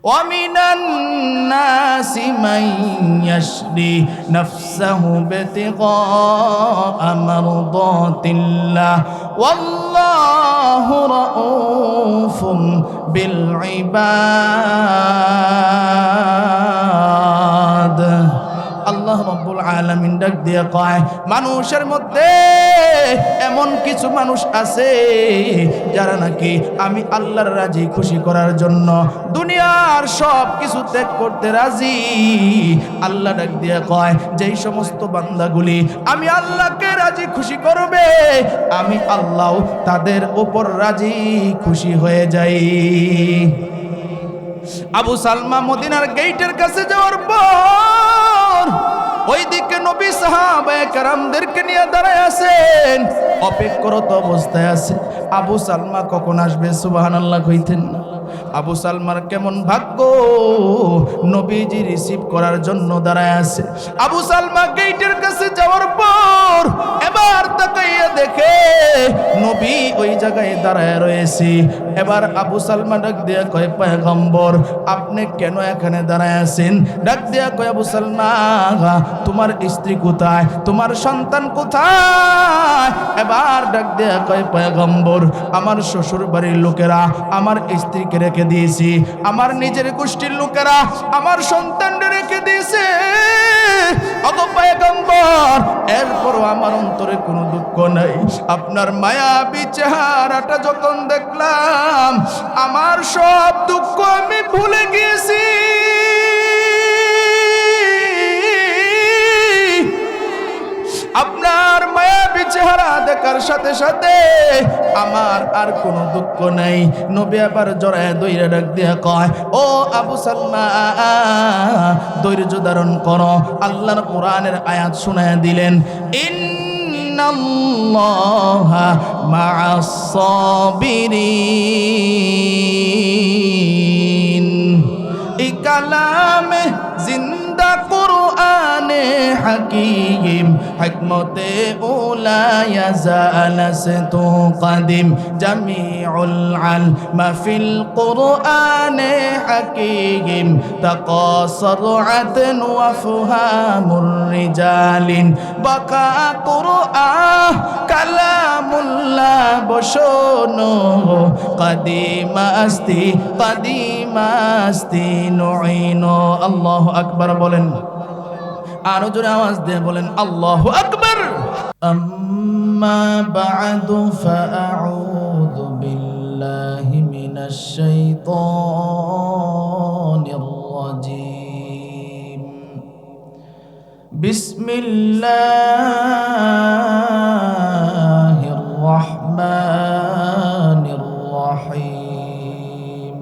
ومن الناس من يشري نفسه ابتغاء مرضات الله والله رؤوف بالعباد আল্লাহ রাব্বুল আলামিন ডাক দিয়ে কয় মানুষের মধ্যে এমন কিছু মানুষ আছে যারা নাকি আমি আল্লাহর রাজি খুশি করার জন্য দুনিয়ার সব কিছু ত্যাগ করতে রাজি। আল্লাহ ডাক দিয়ে কয় যেই সমস্ত বান্দাগুলি আমি আল্লাহকে রাজি খুশি করবে আমি আল্লাহ তাদের উপর রাজি খুশি হয়ে যাই। আবু সালমা মদিনার গেটের কাছে যাওয়ার পর ওইদিকে নবী সাহাবায়ে কেরামদেরকে নিয়ে দাঁড়ায় আছেন, অপেক্ষারত অবস্থায় আছে আবু সালমা কখন আসবে। সুবহানাল্লাহ কইতেন না? আবু সালমার কেমন ভাগ্য, নবীজি রিসিভ করার জন্য দাঁড়ায় আছে। আবু সালমা গেটের কাছে যাওয়ার পর এবার তাকাইয়া দেখে নবী ওই জায়গায় দাঁড়ায় রয়েছে। এবার আবু সালমা ডাক দিয়া কয় পয়গম্বর আপনি কেন এখানে দাঁড়ায় আছেন? ডাক দিয়া কয় আবু সালমা তোমার স্ত্রী কোথায়, তোমার সন্তান কোথায়? এবার ডাক দিয়া কয় পয়গম্বর আমার শ্বশুর বাড়ির লোকেরা আমার স্ত্রীকে রেখে দিয়েছি, আমার নিজের গোষ্ঠীর লোকেরা আমার সন্তানকে রেখে দিয়েছে। ওগো পয়গম্বর এরপরও আমার অন্তরে কোনো দুঃখ নাই। আপনার মায়াবী চেহারাটা যখন দেখলাম আমার সব দুঃখ আমি ভুলে গিয়েছি। আপনার মায়াবী চেহারা দেখার সাথে সাথে আমার আর কোনো দুঃখ নাই। নবী আবার জড়ায় দইরা ডাক দিয়া কয় ও আবু সালমা ধৈর্য ধারণ করো। আল্লাহর কোরআনের আয়াত শুনায়া দিলেন ইন্নাল্লাহা মা'আস সাবিরিন। এই কালামে জিন্দা কুরআনে হাকিম হিকমতে উলা ইয়াজালাসতু কাদিম জামিউল আলমা ফিল কুরআনে হাকিম তাকাসরআতন ওয়া ফুহামুর রিজালিন বাকা কুরআন কালামুল্লাহ বশনো কাদিমাস্তি কাদিমাস্তি নুইনো। আল্লাহু আকবার বলেন, আরো জোরে আওয়াজ দিয়ে বলেন আল্লাহু আকবার। আম্মা বা'দু ফাআউযু বিল্লাহি মিনাশ শাইতানির রাজীম। বিসমিল্লাহির রাহমানির রাহিম।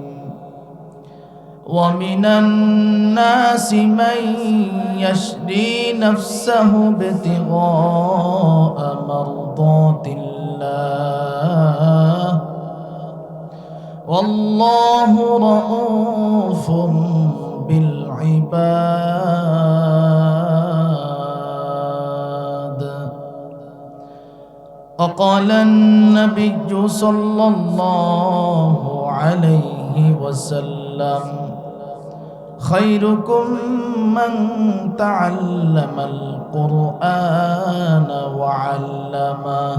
ومن الناس من يشري نفسه ابتغاء مرضات الله والله رؤوف بالعباد. وقال النبي صلى الله عليه وسلم خيركم من تعلم القرآن وعلمه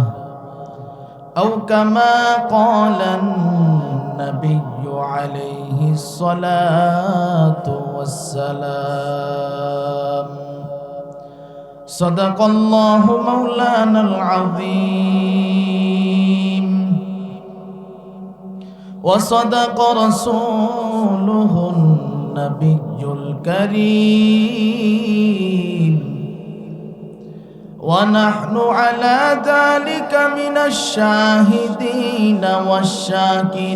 أو كما قال النبي عليه الصلاة والسلام. صدق الله مولانا العظيم وصدق رسوله النبي الكريم ونحن على ذلك من الشاهدين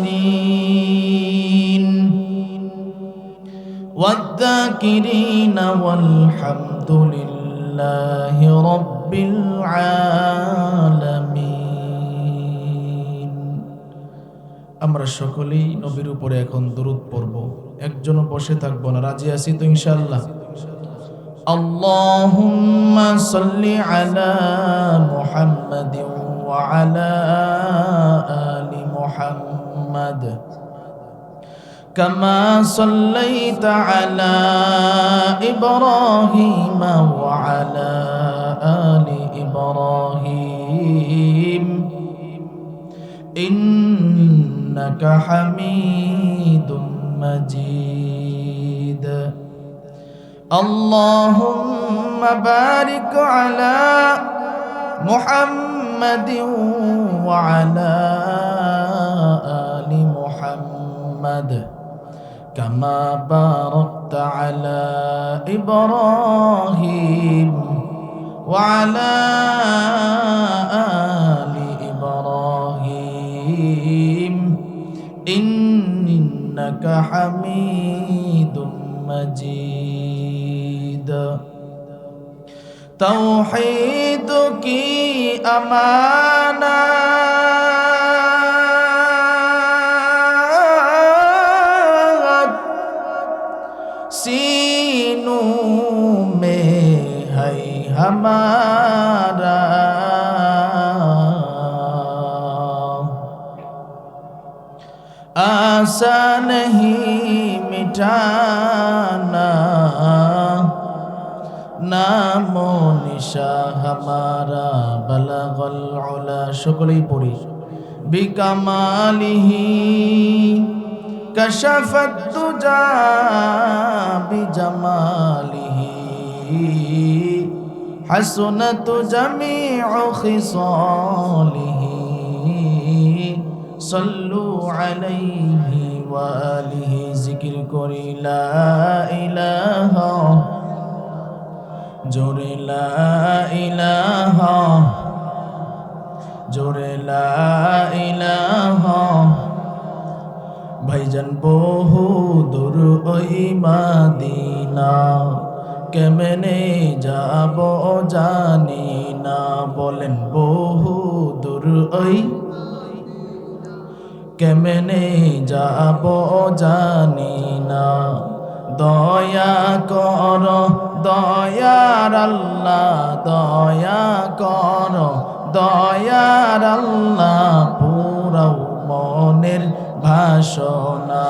والشاكرين والذاكرين والحمد لله رب العالمين. আমরা সকলেই নবীর উপরে এখন দরুদ পড়ব, একজনও বসে থাকবো না। রাজি আছি তো ইনশাআল্লাহ? আল্লাহুম্মা সাল্লি আলা মুহাম্মাদিন ওয়া আলা আলি মুহাম্মাদ كما صليت على إبراهيم وعلى آل إبراهيم إنك حميد مجيد اللهم بارك على محمد وعلى آل محمد كما باركت على إبراهيم وعلى آل إبراهيم إنك حميد مجيد तौहीद की अमानत सीनों में है हमारा आशा नहीं मिटाना नामो निशा हमारा बलगल उला शुक्ली पुरी बिकमालिही कशफत तुजा बिजमालिही हसनत जमीउ खिसालिही सल्लु अलैहि व आलिहि जिक्र करी ला इलाहा जोरे ला इलाहा जोरे ला इलाहा भाईजान बहु दूर ओई मदीना केमने जाबो जानी ना बोलेन बहु दूर ओई केमने जाबो जानी ना दया करो दयार अल्लाह दया करो दयार अल्लाह पुराও মনের ভাষণা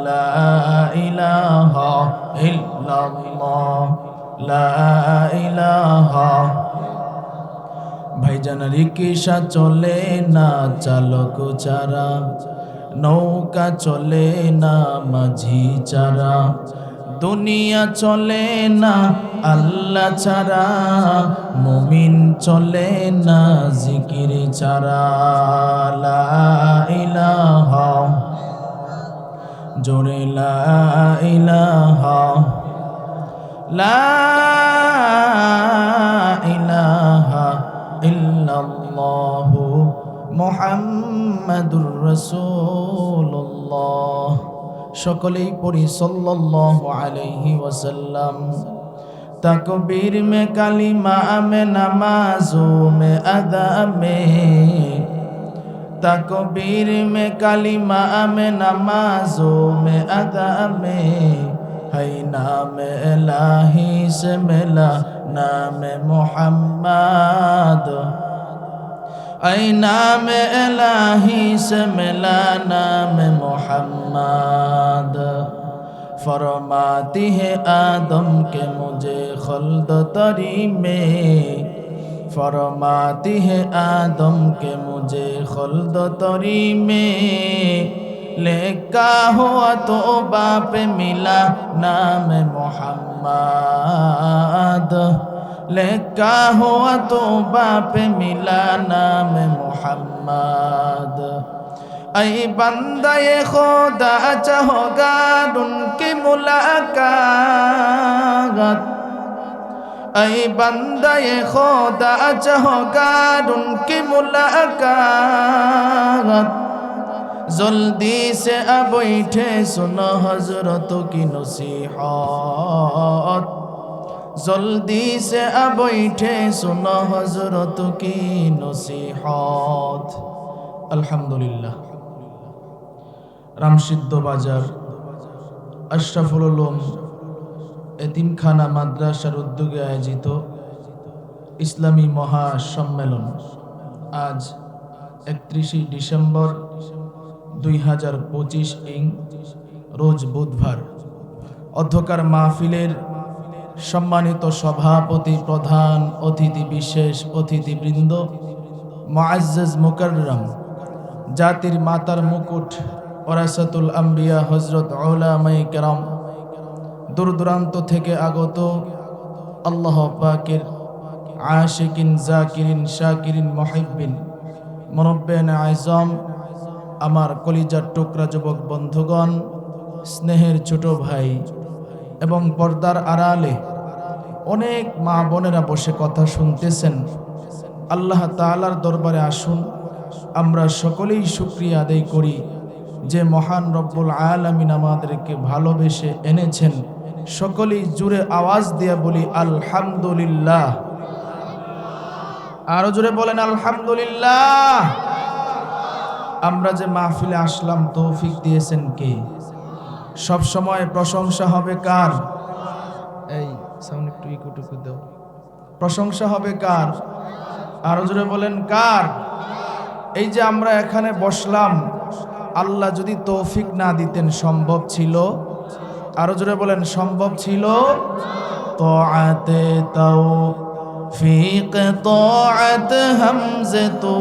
লা ইলাহা ইল্লাল্লাহ লা ইলাহা ভাইজান রিকশা চলে না চালক ছাড়া নৌকা চলে না মাঝি ছাড়া দুনিয়া চলে না আল্লাহ ছাড়া মুমিন চলে না জিকির ছাড়া লা ইলাহা জোরে লা ইলাহা লা ইলাহা ইল্লাল্লাহু মুহাম্মাদুর রাসূলুল্লাহ সকলেই পড়ি সাল্লাল্লাহু আলাইহি ওয়াসাল্লাম तकबीर में कलिमा में नमाजों में अदा में तकबीर में कलिमा में नमाजों में अदा में है नाम इलाही से मिला नाम मोहम्मद ऐ नाम इलाही से मिला नाम मोहम्मद फरमाती है आदम के मुझे खल्द तरी में फरमाती है आदम के मुझे खल्द तरी में लिखा हुआ तो बाप मिला नाम मोहम्मद लिखा हुआ तो बाप मिला नाम मोहम्मद ऐ बंदे खुदा चाहोगा उनकी मुलाकात ऐ बंदे खुदा चाहोगा उनकी मुलाकात जल्दी से अब बैठे सुनो हजरतों की नसीहत जल्दी से अब बैठे सुनो हजरतों की नसीहत अल्हम्दुलिल्लाह रामसिद्ध बाजार अशरफुल उलूम एतिमखाना माद्रासार उद्योगे आयोजित इस्लामी महासम्मेलन आज 31 डिसेम्बर 2025 ইং রোজ বুধবার অধ্যকার মাহফিলের সম্মানিত সভাপতি, প্রধান অতিথি, বিশেষ অতিথিবৃন্দ, মুআজ্জাজ মুকাররম, জাতির মাতার মুকুট, ওরাসাতুল আম্বিয়া হযরত উলামায়ে কেরাম, দূর দূরান্ত থেকে আগত আল্লাহ পাকের আশিকিন, জাকিরিন, শাকিরিন, মুহিব্বিন, মুরব্বিয়ান আযম, আমার কলিজার টুকরা যুবক বন্ধুগণ, স্নেহের ছোট ভাই এবং পর্দার আড়ালে অনেক মা বোনেরা বসে কথা শুনতেছেন, আল্লাহ তাআলার দরবারে আসুন আমরা সকলেই শুকরিয়া আদায় করি যে মহান রব্বুল আলামিন আমাদেরকে ভালোবেসে এনেছেন। সকলেই জুড়ে আওয়াজ দিয়ে বলি আলহামদুলিল্লাহ। আরো জোরে বলেন আলহামদুলিল্লাহ। আমরা যে মাহফিলে আসলাম তৌফিক দিয়েছেন কে? সব সময় প্রশংসা হবে কার? এই সাউন্ড একটু ইকোটুকু দাও। প্রশংসা হবে কার? আরো জোরে বলেন কার? এই যে আমরা এখানে বসলাম, আল্লাহ যদি তৌফিক না দিতেন সম্ভব ছিল? আরো জোরে বলেন সম্ভব ছিল? তাআতে তৌফিক তাআত হামজাতু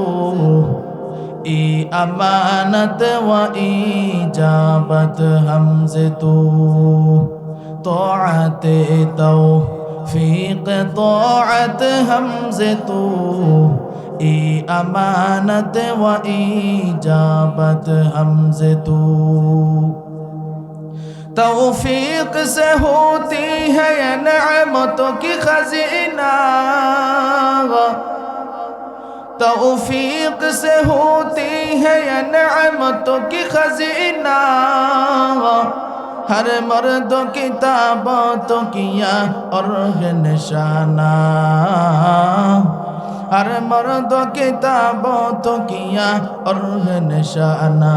ই আমানত ওয়া ইজাবাত হামজাতু তাআতে তৌফিক তাআত হামজাতু ই আমানত ওয়া ইজাবাত হামজাতু। तौफीक से होती है ये नेमतों की खजीना, तौफीक से होती है ये नेमतों की खजीना। हर मर्द किताबों किया और निशाना, हर मर्द किताबों तो किया और निशाना।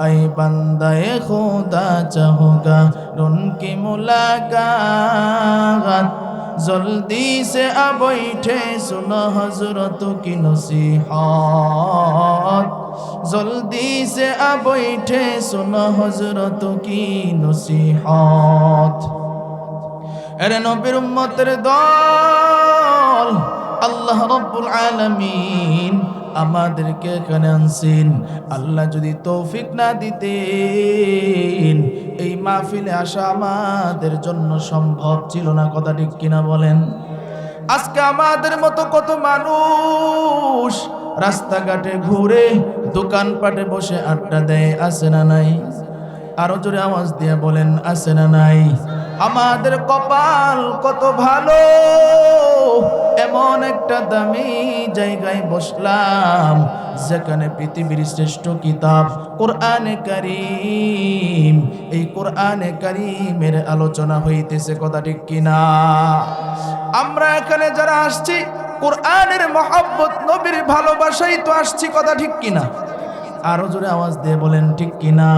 ऐ बंदे खुदा चाहोगा उनकी मुलाकात, जल्दी से अब बैठे सुनो हजरतों की नसीहत, जल्दी से अब बैठे सुनो हजरतों की नसीहत। अरे नबीर उम्मतेर दल আল্লাহ রব্বুল আলামিন আমাদেরকে এখানে আনছেন। আল্লাহ যদি তৌফিক না দিতেন এই মাহফিলে আসা আমাদের জন্য সম্ভব ছিল না। কথা ঠিক কিনা বলেন? আজকে আমাদের মতো কত মানুষ রাস্তাঘাটে ঘুরে, দোকানপাটে বসে আড্ডা দেয়, আছে না নাই? আরো জোরে আওয়াজ দিয়ে বলেন আছে না নাই? আমাদের কপাল কত ভালো, এমন একটা দামি জায়গায় বসলাম যেখানে পৃথিবীর শ্রেষ্ঠ কিতাব কোরআনে কারীম, এই কোরআনে কারীমের আলোচনা হইতেছে। কথা ঠিক কিনা? আমরা এখানে যারা আসছি কোরআনের মহব্বত, নবীর ভালোবাসাই তো আসছি। কথা ঠিক কিনা? আরো জোরে আওয়াজ দিয়ে বলেন ঠিক কিনা?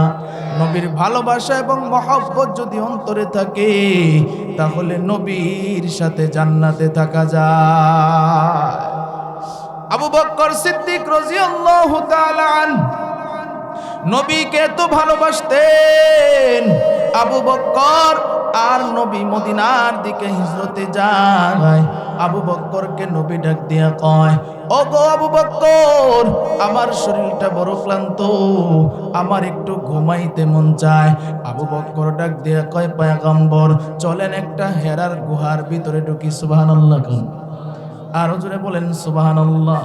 নবীর ভালোবাসা এবং মহব্বত যদি অন্তরে থাকে তাহলে নবীর সাথে জান্নাতে থাকা যায়। আবু বকর সিদ্দিক রাদিয়াল্লাহু তাআলা আনহু নবীকে এত ভালোবাসতেন। আবু বকর আর নবী মদিনার দিকে হিজরতে যায়। আবু বকরকে নবী ডাক দিয়া কয়, ও গো আবু বকর, আমার শরীরটা বড় ক্লান্ত, আমার একটু ঘুমাইতে মন চায়। আবু বকর ডাক দিয়া কয়, পয়গম্বর চলেন একটা হেরার গুহার ভিতরে ঢুকি। সুবহানাল্লাহ। আরো জোরে বলেন সুবহানাল্লাহ।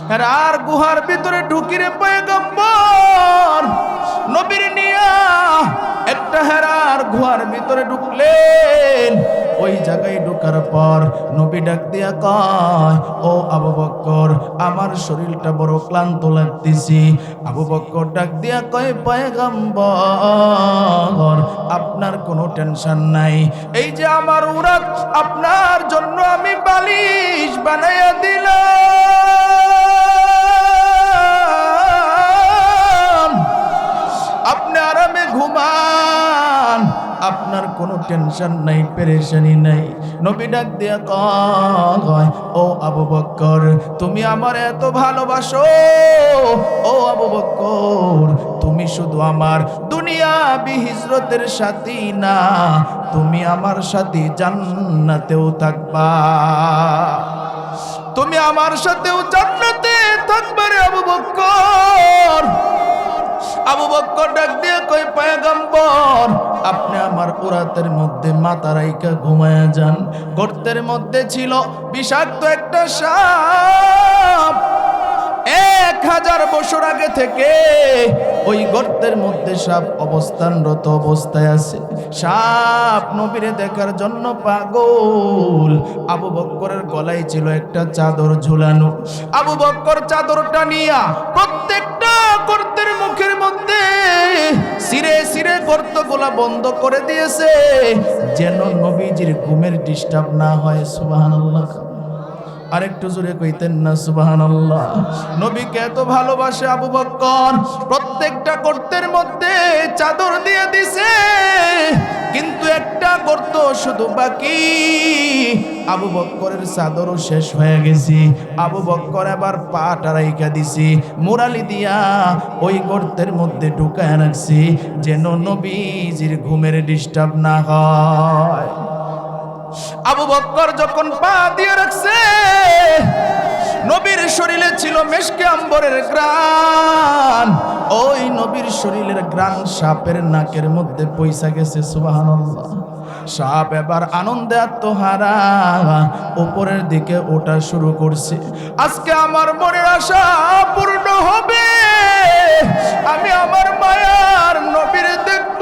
হেরার গুহার ভিতরে ঢুকি রে পয়গম্বর। নবীর নিয়া একটা হেরার গুহার ভিতরে ঢুকলেন। ওই জায়গায় ঢোকার পর নবী ডাক দিয়া কয়, ও আবু বকর, আমার শরীরটা বড় ক্লান্ত লাগতেছে। আবু বকর ডাক দিয়া কয়, পয়গম্বর আপনার কোনো টেনশন নাই, এই যে আমার উরাত আপনার জন্য আমি বালিশ বানাইয়া দিলাম, আপনি আরামে ঘুমান। আপনার কোনো টেনশন নাই, পেরেশানি নাই। নবী ডাক দিয়া কয়, ও আবু বকর, তুমি আমার এত ভালোবাসো, ও আবু বকর, তুমি শুধু আমার দুনিয়াবি হিজরতের সাথী না, তুমি আমার সাথী জান্নাতেও থাকবা, তুমি আমার সাথেও জান্নাতে থাকবে রে আবু বকর। আবু বকর ডাক দিয়ে কই, পয়গম্বর, আপনি আমার উরাতের মধ্যে মাথা রাইকা ঘুমায়া যান। গর্তের মধ্যে ছিল বিষাক্ত একটা সাপ। 1000 বছর আগে থেকে ওই গর্তের মধ্যে সাপ অবস্থানরত অবস্থায় আছে। সাপ নবীরে দেখার জন্য পাগল। আবু বকরের গলায় ছিল একটা চাদর ঝুলানো। আবু বকর চাদরটা নিয়া প্রত্যেকটা গর্তের মুখের মধ্যে সিরে সিরে গর্তগুলা বন্ধ করে দিয়েছে, যেন নবীজির ঘুমের ডিস্টার্ব না হয়। সুবহানাল্লাহ। আরেকটু জোরে কইতেন না সুবহানাল্লাহ। নবীকে এত ভালোবাসে আবু বকর, প্রত্যেকটা গর্তের মধ্যে চাদর দিয়ে দিছে, কিন্তু একটা গর্ত শুধু বাকি। আবু বকরের চাদরও শেষ হয়ে গেছে। আবু বকর আবার পাটা রাইখা দিছি, মুরালি দিয়া ওই গর্তের মধ্যে ঢুকায় রাখছি, যেন নবীজির ঘুমের ডিস্টার্ব না হয়। আবু বকর যখন পা দিয়ে রাখছে, নবীর শরীরে ছিল মেশকে আম্বরের গ্রান। ওই নবীর শরীরের গ্রান সাপের নাকের মধ্যে পয়সা গেছে। সুবহানাল্লাহ। সাপ এবার আনন্দে আত্মহারা উপরের দিকে ওঠা শুরু করছে। আজকে আমার মনের আশা পূর্ণ হবে, আমি আমার মায়ার নবীর দেখব।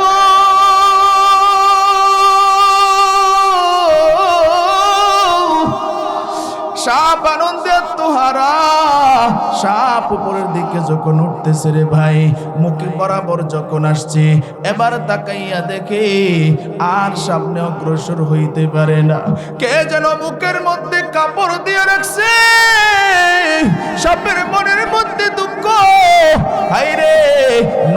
সাপ আনন্দে আত্মহারা, সাপ উপরের দিকে যখন উঠতেছে রে ভাই, মুখে বরাবর যখন আসছে, এবার তাকাইয়া দেখে আর সামনে অগ্রসর হইতে পারে না। কে যেন মুখের মধ্যে কাপড় দিয়ে রাখছে। সাপের মনের মধ্যে দুঃখ, হায়রে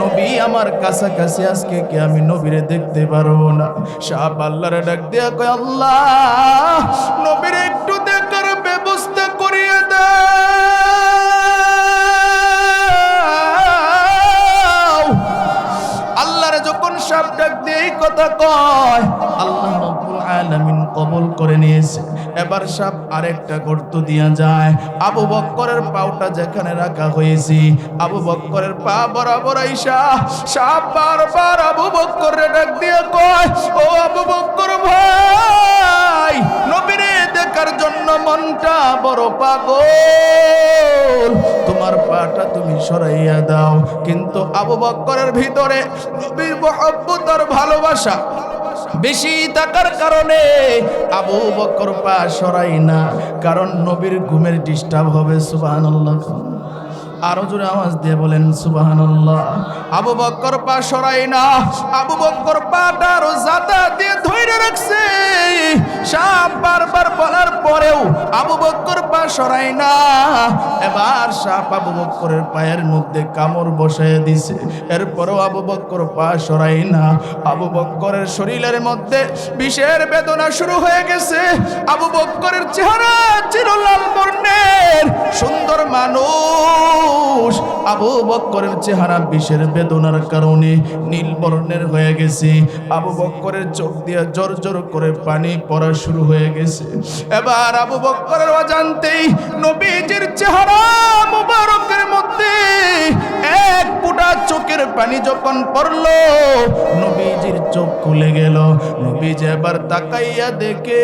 নবী আমার কাছাকাছি, আজকে কি আমি নবীরে দেখতে পারবো না? সাপ আল্লাহরে ডাক দিয়া কয়, আল্লাহ, নবীরে একটু দেখার ব্যবস্থা করিয়ে দাও। আল্লাহরে যখন সাপ ডাক দিয়ে এই কথা কয়, আল্লাহ রাব্বুল আলামিন কবুল করে নিয়েছে। এবার সাপ আরেকটা গর্ত দিয়া যায়। আবু বকরের পাউটা যেখানে রাখা হয়েছে, আবু বকরের পা বরাবর আইসা সাপ বারবার আবু বকরে ডাক দিয়ে কয়, ও আবু বকর ভাই, নবীরে দেখার জন্য মনটা বড় পাগল, তোমার পাটা তুমি সরাইয়া দাও। কিন্তু আবু বকরের ভিতরে নবীর মহব্বত আর ভালোবাসা বেশি থাকার কারণে আবু বকর পা সরাই না, কারণ নবীর ঘুমের ডিস্টার্ব হবে। সুবহানাল্লাহ। আরো জোরে আওয়াজ দিয়ে বলেন সুবহানাল্লাহ। আবু বকর পা সরাই না, আবু বকর পাটা আরো জাতা দিয়ে ধরে রাখছে। সাপ বারবার বলার পরেও আবু বকর পা সরাই না। এবার সাপ আবু বকরের পায়ের মধ্যে কামড় বসায় দিছে, এরপরও আবু বকর পা সরাই না। আবু বকরের শরীরের মধ্যে বিষের বেদনা শুরু হয়ে গেছে। আবু বকরের চেহারা ছিল লাল বর্ণের, সুন্দর মানুষ। আবু বকরের চেহারা বিষের বেদনার কারণে নীল বর্ণের হয়ে গেছে। আবু বকরের চোখ দিয়ে জোর জোর করে পানি পড়া শুরু হয়ে গেছে। এবার আবু বকরের অজান্তেই নবীজির চেহারা মুবারকের মধ্যে এক ফোঁটা চোখের পানি যখন পড়লো, নবীজির চোখ খুলে গেল। নবীজি এবার তাকাইয়া দেখে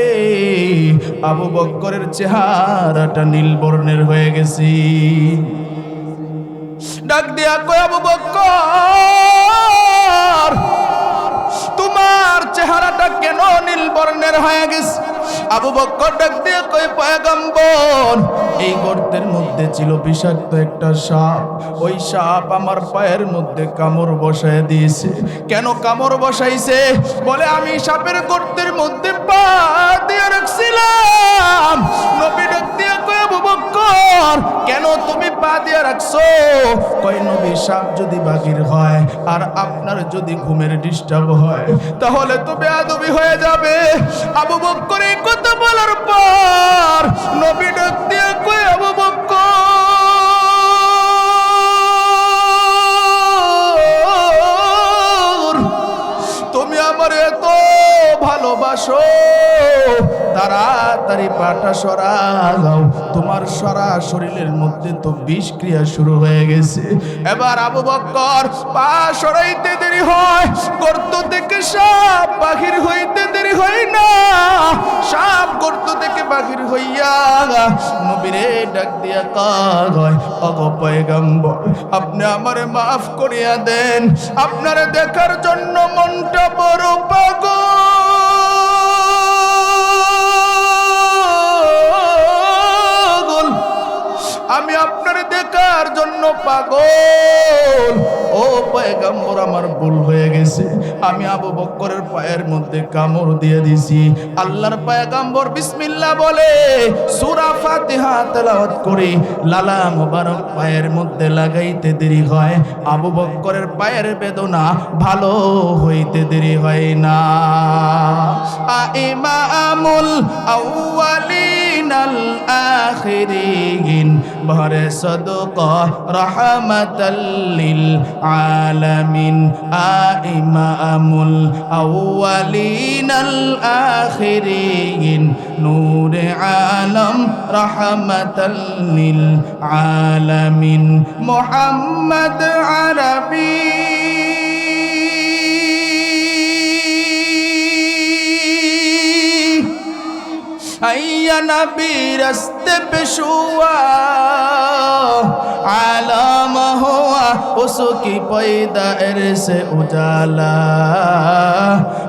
আবু বকরের চেহারাটা নীল বর্ণের হয়ে গেছে। ডাক দিয়া কয়, আবু বকর, তোমার চেহারাটা কেন নীল বর্ণের হয়ে গেছে? আবু বকর ডাক দিয়ে কয়, পয়গম্বর, এই গর্তের মধ্যে মধ্যে ছিল বিষাক্ত একটা সাপ। ওই সাপ আমার পায়ের মধ্যে কামড় বসায় দিয়েছে। কেন কামড় বসাইছে? বলে আমি সাপের গর্তের মধ্যে পা দিয়ে রাখছিলাম। নবী ডাক দিয়ে কয়, আবু বকর কেন তুমি পা দিয়ে রাখছো? কয় নবী, সাপ যদি বাগির হয় আর আপনার যদি ঘুমের ডিস্টার্ব হয় তাহলে তো বেয়াদবি হয়ে যাবে। আবু বকর এই কথা বলার পর নবী ডাক দিয়ে কয়, আবু বকর তুমি আমার এত ভালোবাসো, তাড়াতাড়ি পাটা সরাও, তোমার সারা শরীরের মধ্যে তো বিষ ক্রিয়া শুরু হয়ে গেছে। এবার আবু বকর পা সরাইতে দেরি হয়, গর্ত থেকে সাপ বাহির হইতে দেরি হয় না। সাপ গর্ত থেকে বাহির হইয়া নবীরে ডাক দিয়া কয়, ওগো পয়গম্বর আপনি আমারে মাফ করিয়া দেন, আপনারে দেখার জন্য মনটা বড় পাগল। আমি আপনার দেখার জন্য পাগল। ও পয়গম্বর আমার ভুল হয়ে গেছে, আমি আবু বকরের পায়ের মধ্যে কামড় দিয়ে দিছি। আল্লাহর পয়গম্বর বিসমিল্লাহ বলে সূরা ফাতিহা তেলাওয়াত করে লালা মোবারক পায়ের মধ্যে লাগাইতে দেরি হয়, আবু বকরের পায়ের বেদনা ভালো হইতে দেরি হয় না। ইমামুল আউয়ালিন আল আখিরিন বহরে সদকা রাহমাতাল লিল আলামিন। ইমামুল আউয়ালিন আল আখিরিন নূরে আলম রাহমাতাল লিল আলামিন মুহাম্মদ আরবি। या नबी रस्ते पे शुआ आलम हुआ उसकी पैदाइश से उजाला,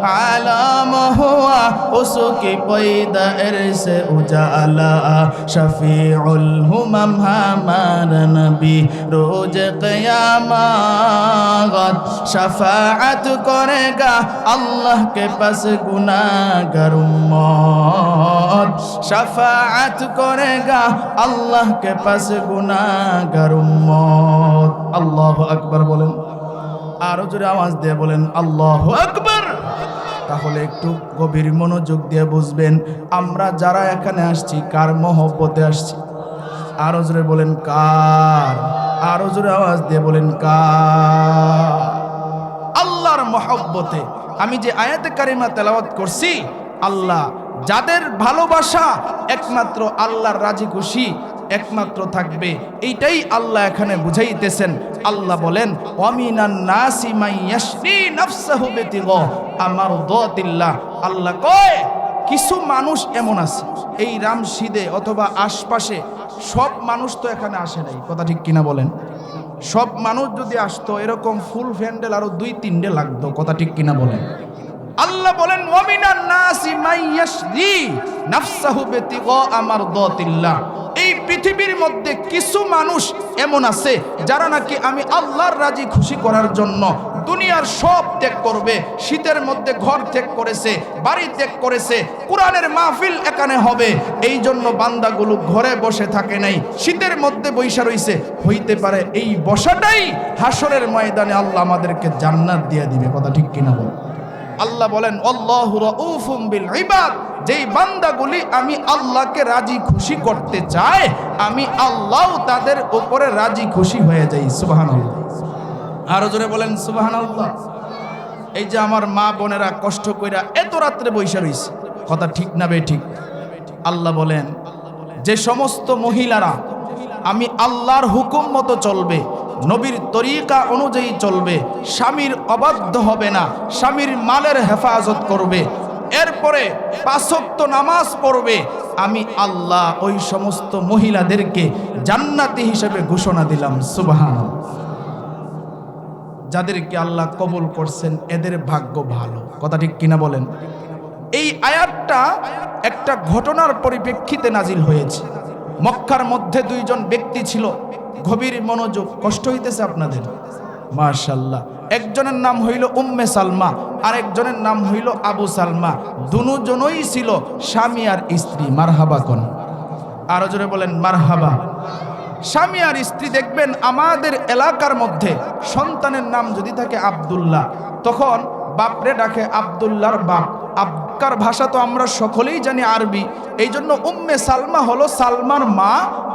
आलम हुआ उसकी पैदाइश से उजाला। शफीउल हुमम हमारा नबी रोज क़यामत शफाअत करेगा अल्लाह के पास गुनाहगार उम्मत, शफाअत करेगा अल्लाह के पास गुनाहगार उम्मत। আল্লাহু আকবার বলেন, আরো জোরে আওয়াজ দিয়ে বলেন আল্লাহু আকবার। তাহলে একটু গভীর মনোযোগ দিয়ে বুঝবেন আমরা যারা এখানে আসছি কার মহব্বতে আসছি। আরো জোরে বলেন কার, আরো জোরে আওয়াজ দিয়ে বলেন কার। আল্লাহর মহব্বতে। আমি যে আয়াতে কারিমা তেলাওয়াত করছি, আল্লাহ যাদের ভালোবাসা একমাত্র আল্লাহর রাজি খুশি একমাত্র থাকবে, এইটাই আল্লাহ এখানে বুঝাইতেছেন। আল্লাহ বলেন ওয়ামিনান নাসি মাইয়াশরি নাফসাহু বিতিগা আমারদাতিল্লাহ। আল্লাহ কয় কিছু মানুষ এমন আছে এই রামশিদে অথবা আশপাশে, সব মানুষ তো এখানে আসে নাই, কথা ঠিক কিনা বলেন? সব মানুষ যদি আসতো এরকম ফুল প্যান্ডেল আরো 2-3টে লাগতো, কথা ঠিক কিনা বলেন? আল্লাহ বলেন ওয়ামিনান নাসি মাইয়াশরি নাফসাহু বিতিগা আমারদাতিল্লাহ। এই পৃথিবীর মধ্যে কিছু মানুষ এমন আছে যারা নাকি আমি আল্লাহর রাজি খুশি করার জন্য দুনিয়ার সব ত্যাগ করবে। শীতের মধ্যে ঘর ত্যাগ করেছে, বাড়ি ত্যাগ করেছে, কোরআনের মাহফিল এখানে হবে এই জন্য বান্দাগুলো ঘরে বসে থাকে নাই, শীতের মধ্যে বৈশা রইছে। হইতে পারে এই বসাটাই হাসরের ময়দানে আল্লাহ আমাদেরকে জান্নাত দিয়ে দিবে, কথা ঠিক কিনা বল? আল্লাহ বলেন আল্লাহু রাউফুম বিল ইবাদ। যেই বান্দাগুলি আমি আল্লাহকে রাজি খুশি করতে চাই, আমি আল্লাহ তাদের উপরে রাজি খুশি হয়ে যাই। সুবহানাল্লাহ। আরো জোরে বলেন সুবহানাল্লাহ। এই যে আমার মা বোনেরা কষ্ট কইরা এত রাত্রে বৈশা রইছে, কথা ঠিক না বে ঠিক? আল্লাহ বলেন যে সমস্ত মহিলারা আমি আল্লাহর হুকুম মতো চলবে, নবীর তরিকা অনুযায়ী চলবে, স্বামীর অবাধ্য হবে না, স্বামীর মালের হেফাজত করবে, এরপরে 5 ওয়াক্ত নামাজ পড়বে, আমি আল্লাহ ওই সমস্ত মহিলাদেরকে জান্নাতি হিসেবে ঘোষণা দিলাম। সুবহানাল্লাহ। যাদেরকে আল্লাহ কবুল করছেন এদের ভাগ্য ভালো, কথা ঠিক কিনা বলেন? এই আয়াতটা একটা ঘটনার পরিপ্রেক্ষিতে নাজিল হয়েছে। মক্কার মধ্যে দুইজন ব্যক্তি ছিল, গভীর মনোযোগ, কষ্ট হইতেছে আপনাদের? মাশাআল্লাহ। একজনের নাম হইল উম্মে সালমা, আর একজনের নাম হইল আবু সালমা। দুজনই ছিল স্বামী আর স্ত্রী। মারহাবা কোন, আরো জোরে বলেন মারহাবা। স্বামী আর স্ত্রী। দেখবেন আমাদের এলাকার মধ্যে সন্তানের নাম যদি থাকে আব্দুল্লাহ, তখন বাপরে ডাকে আব্দুল্লাহর বাপ। আব্কার ভাষা তো আমরা সকলেই জানি আরবি, এই জন্য উম্মে সালমা হলো সালমার মা,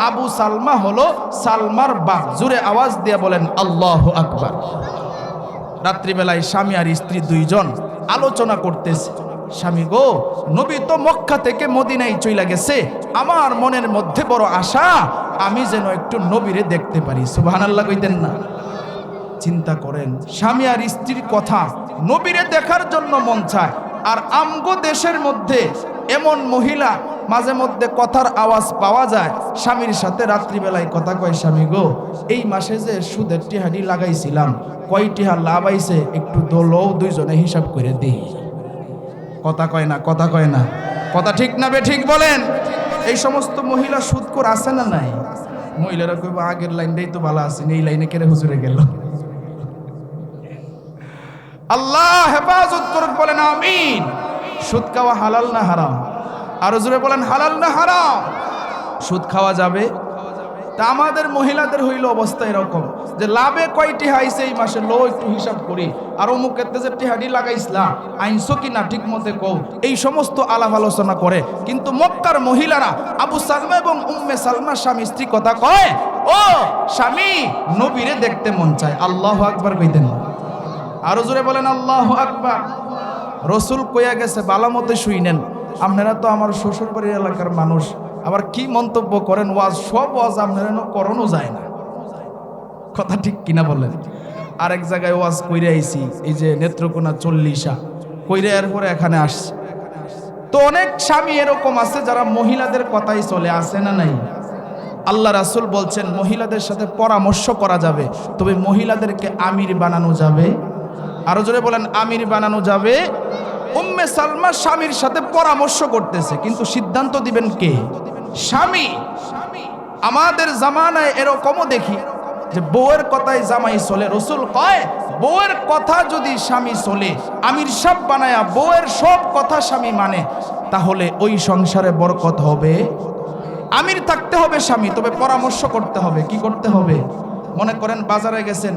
আবু সালমা হলো সালমার বাপ। জোরে আওয়াজ দিয়ে বলেন আল্লাহু আকবার। রাত্রিবেলায় স্বামী আর স্ত্রী দুইজন আলোচনা করতেছে, স্বামী গো, নবী তো মক্কা থেকে মদিনায় চইলা গেছে, আমার মনের মধ্যে বড় আশা, আমি যেন একটু নবীরে দেখতে পারি। সুবহানাল্লাহ কইতেন না? চিন্তা করেন, স্বামী আর স্ত্রীর কথা, নবীরে দেখার জন্য মন চায়। আর আমগো দেশের মধ্যে এমন মহিলা মাঝে মধ্যে কথার আওয়াজ পাওয়া যায়, স্বামীর সাথে রাত্রিবেলায় কথা কয়, স্বামী গো, এই মাসে যে সুদের টিহাডি লাগাইছিলাম, কয় টিহা লাভ আইছে একটু দোলও দুইজনে হিসাব করে দিই। কথা কয় না, কথা কয় না, কথা ঠিক না বে ঠিক বলেন? এই সমস্ত মহিলা সুদখোর আছে না নাই? মহিলারা কইব আগের লাইনটাই তো ভালো আছে, এই লাইনে কেড়ে হুজুরে গেল। আল্লাহ হেফাজত করুক, বলেন আমিন। সুদ খাওয়া হালাল না হারাম? আরো জোরে বলেন হালাল না হারাম? সুদ খাওয়া যাবে? তা আমাদের মহিলাদের হইল অবস্থা এরকম যে লাভে কয়টি হাইছে এই মাসে, লো একটু হিসাব করি, আর অমুকের যে টিহাডি লাগাইছিলা আইনছো কি না ঠিক মতে কও, এই সমস্ত আলাপ আলোচনা করে। কিন্তু মক্কার মহিলারা আবু সালমা এবং উম্মে সালমা স্বামী স্ত্রী কথা কয়, ও স্বামী, নবীরে দেখতে মন চায়। আল্লাহু আকবার কইতেন। আরো জোরে বলেন আল্লাহু আকবার। রসুল কইয়া গেছে, বালা মতে শুইনেন। আপনারা তো আমার শ্বশুর বাড়ির এলাকার মানুষ, আবার কি মন্তব্য করেন, ওয়াজ সব ওয়াজ আপনারা করানো যায় না। কথা ঠিক কিনা বলেন? আরেক জায়গায় ওয়াজ কইরে আইছি, এই যে নেত্রকোনা 40 কইরে এরপরে এখানে আসছে। তো অনেক স্বামী এরকম আছে যারা মহিলাদের কথাই চলে, আসে না নাই? আল্লাহ রাসূল বলছেন মহিলাদের সাথে পরামর্শ করা যাবে, তবে মহিলাদেরকে আমির বানানো যাবে। আরো জোরে বলেন আমির বানানো যাবে। উম্মে সালমা স্বামীর সাথে পরামর্শ করতেছে, কিন্তু সিদ্ধান্ত দিবেন কে? স্বামী। আমাদের জামানায় এরকমও দেখি যে বউয়ের কথায় জামাই চলে। রসুল কয়, বউয়ের কথা যদি স্বামী চলে, আমির সাহেব বানায়া বউয়ের সব কথা স্বামী মানে, তাহলে ওই সংসারে বরকত হবে। আমির থাকতে হবে স্বামী, তবে পরামর্শ করতে হবে। কি করতে হবে? মনে করেন বাজারে গেছেন,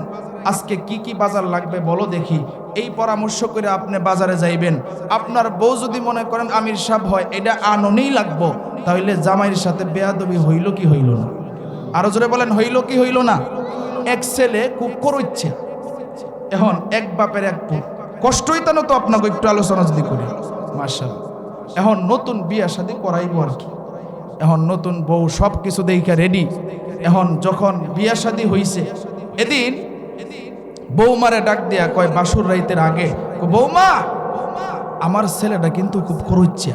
আজকে কি কি বাজার লাগবে বলো দেখি, এই পরামর্শ করে আপনি বাজারে যাইবেন। আপনার বউ যদি মনে করেন আমির সাহেব হয়, এটা আননেই লাগবো, তাহলে জামাইয়ের সাথে বেয়াদবি হইল কি হইল না? আরো জোরে বলেন হইল কি হইল না? এক ছেলে খুব করছে, এখন এক বাপের এক পুত, কষ্ট হইতানো তো আপনাকে একটু আলোচনা যদি করি। মাশাআল্লাহ, এখন নতুন বিয়া শাদী করাইবো আর কি। এখন নতুন বউ সব কিছু দেখে রেডি। এখন যখন বিয়া শাদী হইছে, এদিন বৌমারে ডাক দিয়া কয় বাসুর রাইতের আগে, বৌমা, আমার ছেলেটা কিন্তু খুব করছে,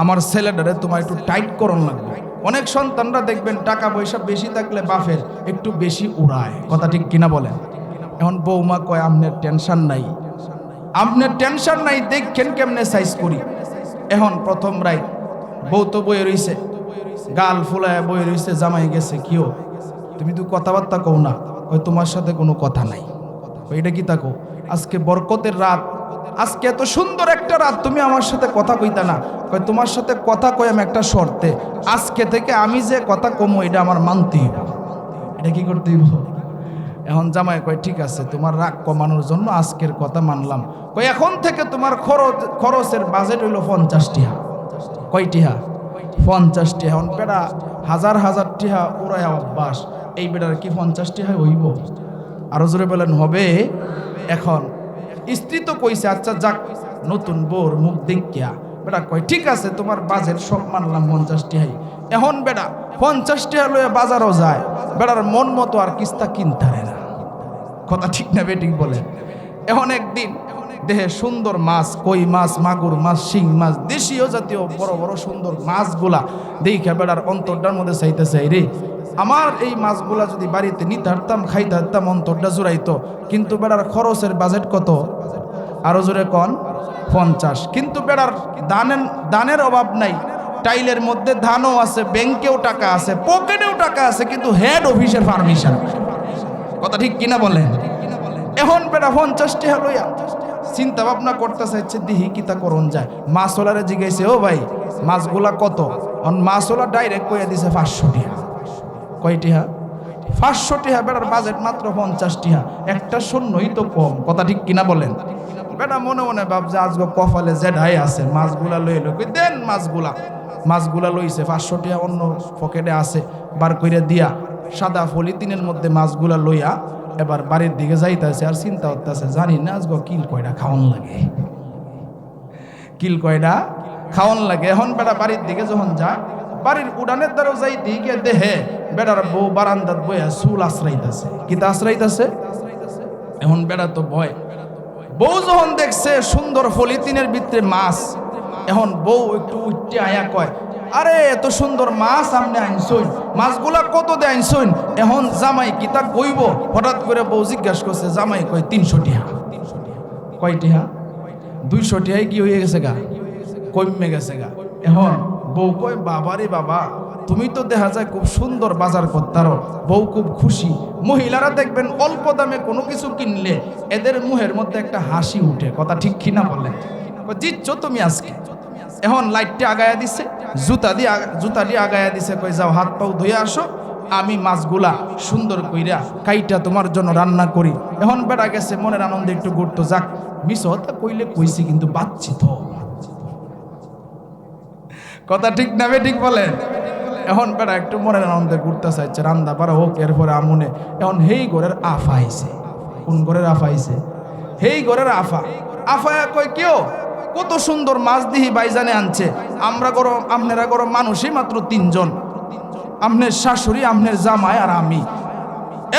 আমার ছেলেটারে তোমার একটু টাইট করন লাগবে। অনেক সন্তানরা দেখবেন টাকা পয়সা বেশি থাকলে বাপের একটু বেশি উড়ায়। কথা ঠিক কিনা বলেন? এখন বৌমা কয় আপনার টেনশন নাই, আপনার টেনশন নাই, দেখেন কেমনে সাইজ করি। এখন প্রথম রাইত বউ তো বয়ে রইছে, গাল ফুলায় বয়ে রইছে, জামাই গেছে, কিও তুমি তো কথাবার্তা কও না? ওই তোমার সাথে কোনো কথা নাই। এটা কি তাকো? আজকে বরকতের রাত, আজকে এত সুন্দর একটা রাত, তুমি আমার সাথে কথা কইতা না? কয় তোমার সাথে কথা কই আমি একটা শর্তে, আজকে থেকে আমি যে কথা কমো এটা আমার মানতেই হইব। এটা কি করতে হইব? এখন জামাই কয় ঠিক আছে, তোমার রাগ কমানোর জন্য আজকের কথা মানলাম। কই এখন থেকে তোমার খরচের বাজেট হইল 50 টিহা। কয় টিহা? 50 টিহা। এখন বেড়া হাজার হাজার টিহা উড়ায় অভ্যাস, এই বেড়ার কি 50 টিহা হইব? আরো জোরে বলেন হবে? এখন স্ত্রী তো কইছে আচ্ছা যাক, নতুন বোর মুখ দেখিয়া বেটা কয় ঠিক আছে, তোমার বাজেট সব মানলাম 50 টিহাই। এখন বেটা 50 টিহা লয়ে বাজারও যায়, বেটার মন মতো আর কিস্তা কিনতে পারে না। কথা ঠিক না বেঠিক বলেন? এখন একদিন দেহে সুন্দর মাছ, কই মাছ, মাগুর মাছ, শিং মাছ, দেশীয় জাতীয় বড় বড় সুন্দর মাছগুলা দেখে বেটার অন্তরটার মধ্যে চাইতেছে, রে আমার এই মাছগুলা যদি বাড়িতে নিতে পারতাম, খাইতে পারতাম, অন্তরটা জুড়াইতো। কিন্তু বেটার খরচের বাজেট কত? আরো জোরে কন? 50। কিন্তু বেটার দানের অভাব নাই, টাইলের মধ্যে ধানও আছে, ব্যাংকেও টাকা আছে, পকেটেও টাকা আছে, কিন্তু হেড অফিসের পারমিশন। কথা ঠিক কিনা বলেন? এখন বেটা 50 টাকা লইয়া চিন্তা ভাবনা করতে চাইছে, দিহি কিতা করণ যায়। মাছওয়ালারে জিজ্ঞাসে, ও ভাই মাছগুলা কত? মাছওয়ালা ডাইরেক্ট কইয়া দিছে 500 টাকা। কয় টাকা? 500 টাকা। বেটার বাজেট মাত্র 50 টাকা, একটা শূন্যই তো কম। কথা ঠিক কিনা বলেন? বেটা মনে মনে ভাবছে আজকে কপালে জেডাই আছে, মাছগুলা লই লই দেন। মাছগুলা লইছে, 500 টাকা অন্য পকেটে আছে, বার কইরা দিয়া সাদা পলিথিনের মধ্যে মাছগুলা লইয়া এবার বাড়ির দিকে যাইতেছে। আর চিন্তা করতেছে, জানি না আজকে কিল কয়টা খাওয়ান লাগে, কিল কয়টা খাওয়ান লাগে। এখন বেটা বাড়ির দিকে যখন যায়, বাড়ির উড়ানের দ্বারাও যাইতে গিয়ে দেহে বেটার বউ বারান্দাত বইয়া চুল আশ্রাইতেছে। কিতা আশ্রাইতেছে? এখন বেটা তো ভয়। বউ যখন দেখছে সুন্দর পলিথিনের ভিতরে মাছ, এখন বউ একটু উঠতে আয়া কয়, আরে এত সুন্দর মাছ আপনি আনছইন, মাছগুলা কত দিয়ে আনছইন? এখন জামাই কিতা কইব? হঠাৎ করে বউ জিজ্ঞাসা করছে, জামাই কয় 300 টাকা। কয় টাকা? 200 টাকায় কি হয়ে গেছে গা, কমে গেছে গা। এখন বউ কয়, বাবারে বাবা, তুমি তো দেখা যায় খুব সুন্দর বাজার করতারো। বউ খুব খুশি। মহিলারা দেখবেন অল্প দামে কোনো কিছু কিনলে এদের মুহের মধ্যে একটা হাসি উঠে। কথা ঠিক কিনা বলেন? জিতছো তুমি আজকে। এখন লাইটটা আগায়া দিছে, জুতা দিয়ে আগায়া দিছে, কই যাও হাত পাও ধুয়ে আসো, আমি মাছগুলা সুন্দর কইরা কাইটা তোমার জন্য রান্না করি। এখন বেড়া গেছে মনের আনন্দে একটু ঘুরতো, যাক মিস হতা কইলে কইছি, কিন্তু বাচ্চি তো। কথা ঠিক না বে ঠিক বলেন? এখন বেড়া একটু মনের আনন্দে ঘুরতে চাইছে, রান্না পারা হোক। এরপরে আমনে এখন হেই ঘরের আফা আইছে। কোন ঘরের আফা আইছে? হেই ঘরের আফা। আফায়া কই, কেউ কত সুন্দর মাছ দিহি বাইজানে আনছে, আমরা করো আপনারা করো মানুষই মাত্র 3 জন, আপনার শাশুড়ি, আপনার জামাই আর আমি।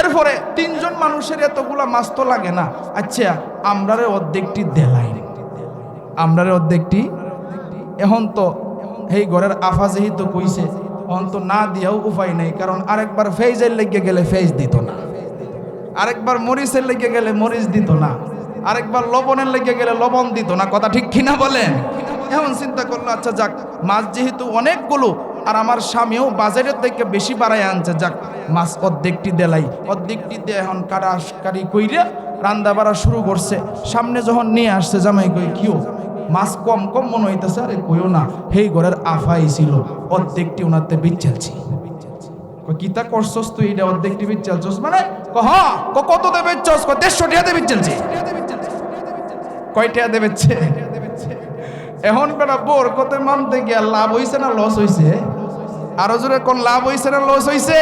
এরপরে 3 জন মানুষের এতগুলা মাছ তো লাগে না। আচ্ছা আমরারে অর্ধেকটি দেলাই, আমরারে অর্ধেকটি। এখন তো এই ঘরের আফা যেহেতু কইছে, এখন তো না দিয়াও উপায় নেই, কারণ আরেকবার ফেজের লেগে গেলে ফেজ দিত না, আরেকবার মরিচের লেগে গেলে মরিচ দিত না, আরেকবার লবণের লেগে গেলে লবণ দিত না। কথা ঠিক কিনা বলেন? এখন চিন্তা করলো, আচ্ছা যাক, মাছ যেহেতু অনেকগুলো আর আমার স্বামীও বাজারের থেকে বেশি বাড়াই আনছে, যাক মাছ অর্ধেকটি দেলাই। অর্ধেকটি দিয়ে এখন কাটাকাটি কইরা রান্না বাড়া শুরু করছে। সামনে যখন নিয়ে আসছে, জামাই কই, কিও মাছ কম কম মনে হইতেছে? আরে কইও না, হেই ঘরের আফাই ছিল, অর্ধেকটি ওনাতে বিচ্ছেলছি। কিতা করছস তুই? এটা অর্ধেক টিভি চলছস মানে? কত দেবে? 150 টাকা দেবে চলছে। কয় টাকা দেবে? এখন বেটা বোর কত মানতে গিয়া লাভ হইছে না লস হইছে? আরো জোরে কোন, লাভ হইছে না লস হইছে?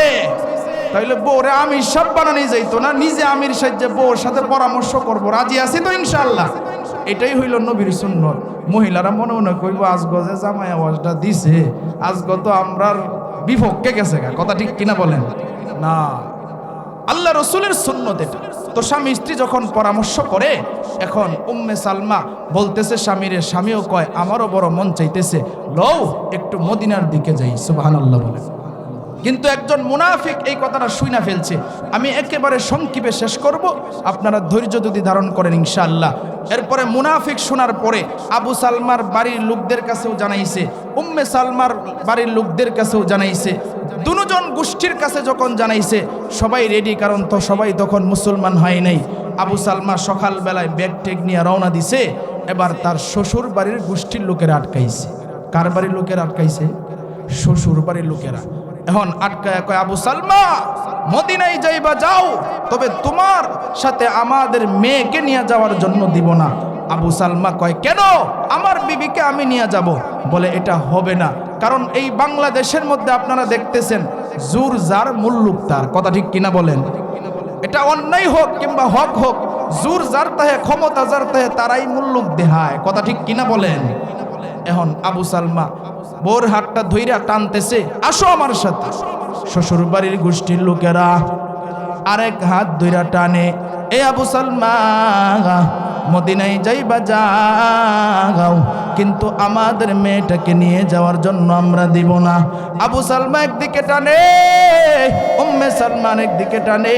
তাইলে বোরে আমি সব বানানি যাইতো না, নিজে আমির সাহায্যে বোর সাথে পরামর্শ করব। রাজি আছি তো ইনশাআল্লাহ? এটাই হইল নবীর সুন্নত। মহিলারা মনে মনে কইব, আজগো যে জামাই আওয়াজটা দিছে, আজগো তো আমরার বিপক্ষে গেছে গা। কথা ঠিক কিনা বলেন? না, আল্লাহ রসুলের সুন্নত এটা। তো স্বামী স্ত্রী যখন পরামর্শ করে, এখন উম্মে সালমা বলতেছে স্বামীরে, স্বামীও কয়, আমারও বড় মন চাইতেছে, লও একটু মদিনার দিকে যাই। সুবহানাল্লাহ বলে। কিন্তু একজন মুনাফিক এই কথাটা শুইনা ফেলছে। আমি একেবারে সংক্ষেপে শেষ করব, আপনারা ধৈর্য যদি ধারণ করেন ইনশাআল্লাহ। এরপরে মুনাফিক শোনার পরে আবু সালমার বাড়ির লোকদের কাছেও জানাইছে, উম্মে সালমার বাড়ির লোকদের কাছেও জানাইছে, দুজন গোষ্ঠীর কাছে যখন জানাইছে সবাই রেডি, কারণ তো সবাই তখন মুসলমান হয় নাই। আবু সালমা সকালবেলায় ব্যাগ টেক নিয়ে রওনা দিছে। এবার তার শ্বশুর বাড়ির গোষ্ঠীর লোকেরা আটকাইছে। কার বাড়ির লোকেরা আটকাইছে? শ্বশুর বাড়ির লোকেরা। এখন আটকায় কয়, আবু সালমা মদিনায় যাইবা যাও, তবে তোমার সাথে আমাদের মেয়েকে নিয়ে যাওয়ার জন্য দিব না। আবু সালমা কয়, কেন? আমার বিবিকে আমি নিয়ে যাব। বলে, এটা হবে না, কারণ এই বাংলাদেশের মধ্যে আপনারা দেখতেছেন জোর যার মুল্লুক তার। কথা ঠিক কিনা বলেন? এটা অন্যায় হোক কিংবা হক হোক, জোর যার তাহে, ক্ষমতা যার তাহে, তারাই মুল্লুক দেহায়। কথা ঠিক কিনা বলেন? এখন আবু সালমা বোর হাতটা ধইরা টানতেছে, আসো আমার সাথে। শ্বশুর বাড়ির গোষ্ঠীর লোকেরা আরেক হাত ধইরা টানে, এ আবু সালমা মদিনায় যাইবা যাও, কিন্তু আমাদের মেয়েটাকে নিয়ে যাওয়ার জন্য আমরা দিব না। আবু সালমা একদিকে টানে, উম্মে সালমান একদিকে টানে।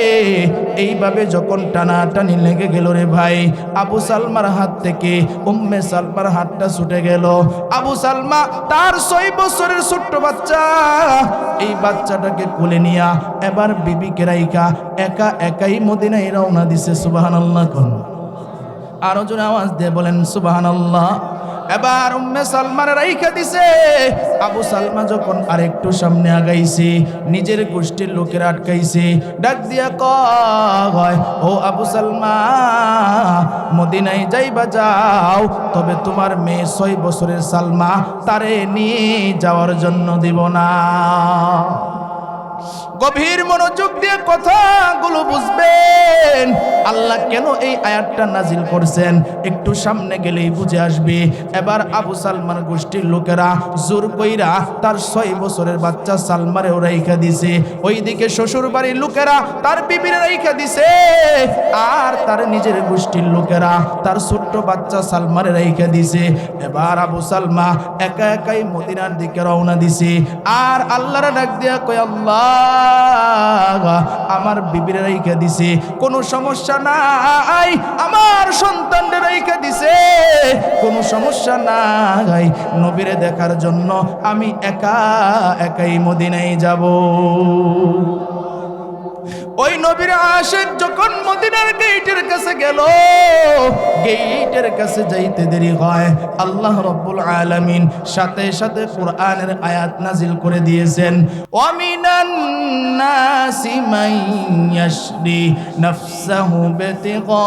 এইভাবে যখন টানাটানি লেগে গেল রে ভাই, আবু সালমার হাত থেকে উম্মে সালমার হাতটা ছুটে গেল। আবু সালমা তার 6 বছরের ছোট্ট বাচ্চা, এই বাচ্চাটাকে কোলে নিয়া এবার বিবিকে রাইখা একা একাই মদিনায় রওনা দিছে। সুবহানাল্লাহ কোন আরো জোরে আওয়াজ দিয়ে বলেন সুবহানাল্লাহ। এবার উম্মে সালমার রাইখা দিছে। আবু সালমা যখন আরেকটু সামনে আগাইছে, নিজের গোষ্ঠীর লোকের আটকাইছে, ডাক দিয়া কয়, ও আবু সালমা, মদিনায় যাইবা যাও, তবে তোমার মেয়ে 6 বছরের সালমা, তারে নিয়ে যাওয়ার জন্য দিব না। গভীর মনোযোগ দিয়ে কথাগুলো বুঝবেন। আল্লাহ কেন এই আয়াতটা নাজিল করছেন একটু সামনে গেলেই বুঝে আসবে। এবার আবু সালমার গোষ্ঠীর লোকেরা জোর কইরা তার 6 বছরের বাচ্চা সালমারে রাইখা দিছে। ওইদিকে শ্বশুর বাড়ির লোকেরা তার বিবিরে রাইখা দিছে, আর তার নিজের গোষ্ঠীর লোকেরা তার ছোট্ট বাচ্চা সালমারে রাইখা দিছে। এবার আবু সালমা একা একাই মদিনার দিকে রওনা দিছে। আর আল্লাহর ডাক দিয়া কয়, আল্লাহ আমার বিবিরে রাইখা দিছে, কোনো সমস্যা নাই। আমার সন্তানদের রাইখা দিছে, কোনো সমস্যা নাই। নবীরে দেখার জন্য আমি একা একাই মদিনায় যাব। ওই নবীর আশিক যখন মদিনার গেটের কাছে গেল, গেটের কাছে যাইতে দেরি হয়, আল্লাহ রাব্বুল আলামিন সাথে সাথে কোরআনের আয়াত নাজিল করে দিয়েছেন, ওয়ামিনান নাসি মান ইয়াশরি নাফসাহু বিতিগা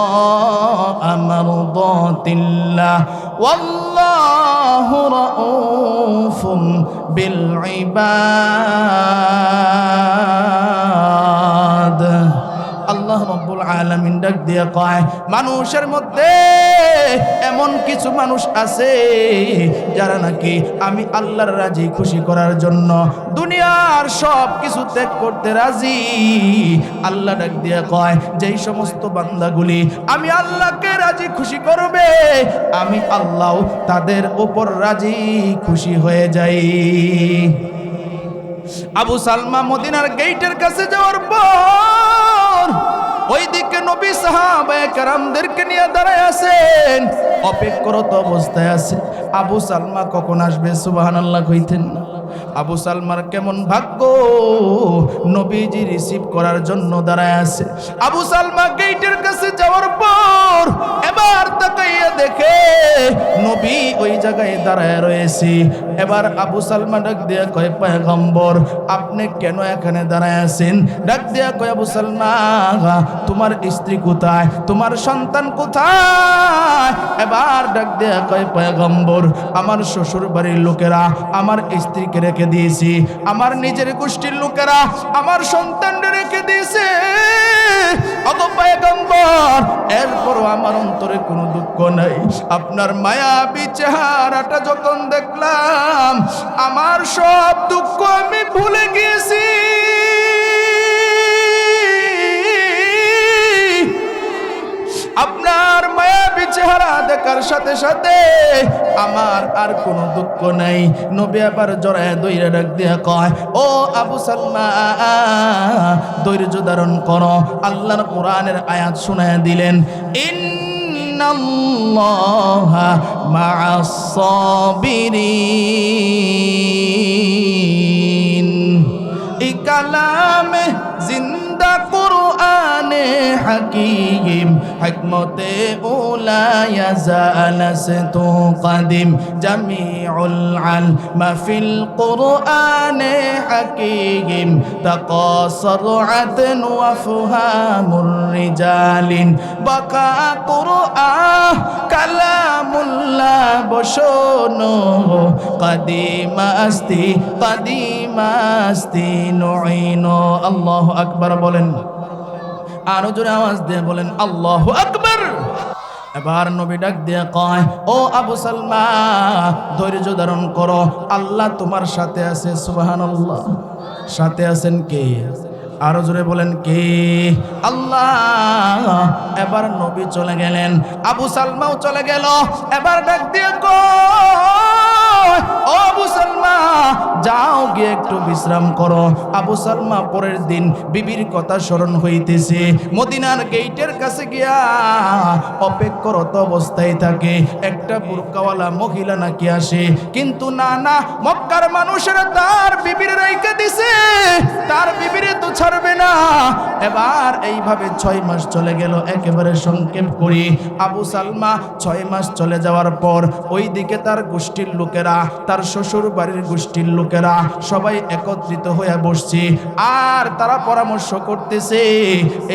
মারদাতিল্লাহ ওয়াল্লাহু রাউফুম বিল ইবাদ। আল্লাহ রাব্বুল আলামিন ডাক দিয়ে কয়, মানুষের মধ্যে এমন কিছু মানুষ আছে যারা নাকি আমি আল্লাহর রাজি খুশি করার জন্য দুনিয়ার সব কিছু ত্যাগ করতে রাজি। আল্লাহ ডাক দিয়ে কয়, যেই সমস্ত বান্দাগুলি আমি আল্লাহকে রাজি খুশি করবে, আমি আল্লাহ তাদের উপর রাজি খুশি হয়ে যাই। আবু সালমা মদিনার গেটের কাছে যাওয়ার পর ওইদিকে নবী সাহাবায়ে কেরামদেরকে নিয়ে দাঁড়ায় আছেন, অপেক্ষারত অবস্থায় আছে। আবু সালমা কখন আসবে? সুবহানাল্লাহ কইতেন না? আবু সালমার কেমন ভাগ্য, নবীজি রিসিভ করার জন্য দাঁড়ায় আছে। আবু সালমা গেটের কাছে যাওয়ার পর এবার তাকাইয়া দেখে নবী ওই জায়গায় দাঁড়ায় রয়েছে। এবার আবু সালমা ডাক দিয়া কয়, পয়গম্বর আপনি কেন এখানে দাঁড়ায় আছেন? ডাক দিয়া কয়, আবু সালমা তোমার স্ত্রী কোথায়, তোমার সন্তান কোথায়? এবার ডাক দিয়া কয়, পয়গম্বর আমার শ্বশুর বাড়ির লোকেরা আমার স্ত্রীকে রেখে দিয়েছি, আমার নিজের গোষ্ঠীর লোকেরা আমার সন্তানকে রেখে দিয়েছে। ওগো পয়গম্বর, এরপরও আমার অন্তরে কোনো দুঃখ নাই। আপনার মায়াবী চেহারাটা যখন দেখলাম, আমার সব দুঃখ আমি ভুলে গিয়েছি। আপনার মায়াবী চেহারা দেখার সাথে সাথে আমার আর কোনো দুঃখ নাই। নবী আবার জড়ায় দইরা ডাক দিয়া কয়, ও আবু সালমা ধৈর্য ধারণ করো। আল্লাহর কোরআনের আয়াত শুনায়া দিলেন, ইন্নাল্লাহা মা'আস সাবিরিন। এই কালামে জিন্দা কোরআনে হাকিম, হিকমতে উলা ইয়াজালাসতু কাদিম, জামিউল আলম ফিল কোরআনে হাকিম, তাকাসার আদন ওয়া ফুহামুর রিজালিন, বাকা কোরআন কালামুল্লাহ বশনো, কাদিমাস্তি কাদিমাস্তি নুইনো। আল্লাহু আকবার বলেন, আরো জোরে আওয়াজ দিয়ে বলেন আল্লাহু আকবার। এবার নবী ডাক দিয়ে কয়, ও আবু সালমা ধৈর্য ধারণ করো, আল্লাহ তোমার সাথে আছে। সুবহানাল্লাহ। সাথে আছেন কে? আরো জোরে বলেন কে? আল্লাহ। এবার নবী চলে গেলেন, আবু সালমাও চলে গেল। এবার ডাক দিয়ে কয়, ও আবু সালমা, যাও গিয়ে একটু বিশ্রাম করো। আবু সালমা পরের দিন বিবির কথা স্মরণ হইতেছে, মদিনার গেইটের কাছে গিয়া অপেক্ষারত অবস্থায় থাকে। একটা বুরকাওয়ালা মহিলা নাকি আসে, কিন্তু না, মক্কার মানুষেরা তার বিবির রাইখা দিছে, তার বিবিরে তো ছাড়বে না। এবার এইভাবে 6 মাস চলে গেল। একেবারে সংক্ষেপ করি, আবু সালমা 6 মাস চলে যাওয়ার পর ওইদিকে তার গোষ্ঠীর লোকেরা, তার শ্বশুর বাড়ির গোষ্ঠীর লোকেরা সবাই একত্রিত হয়ে বসছে, আর তারা পরামর্শ করতেছে,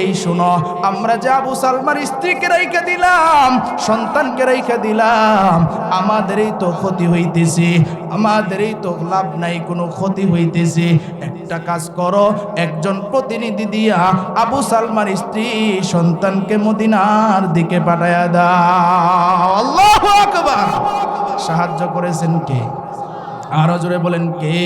এই শোনো, আমরা যে আবু সালমার স্ত্রীকে রাইখা দিলাম, সন্তানকে রাইখা দিলাম, আমাদেরই তো ক্ষতি হইতেছে, আমাদেরই তো লাভ নাই, কোনো ক্ষতি হইতেছে। একটা কাজ করো, একজন প্রতিনিধি দিয়া আবু সালমার স্ত্রী সন্তানকে মদিনার দিকে পাঠায়া দাও। আল্লাহু আকবার। সাহায্য করেছেন কে? আরো জোরে বলেন কে?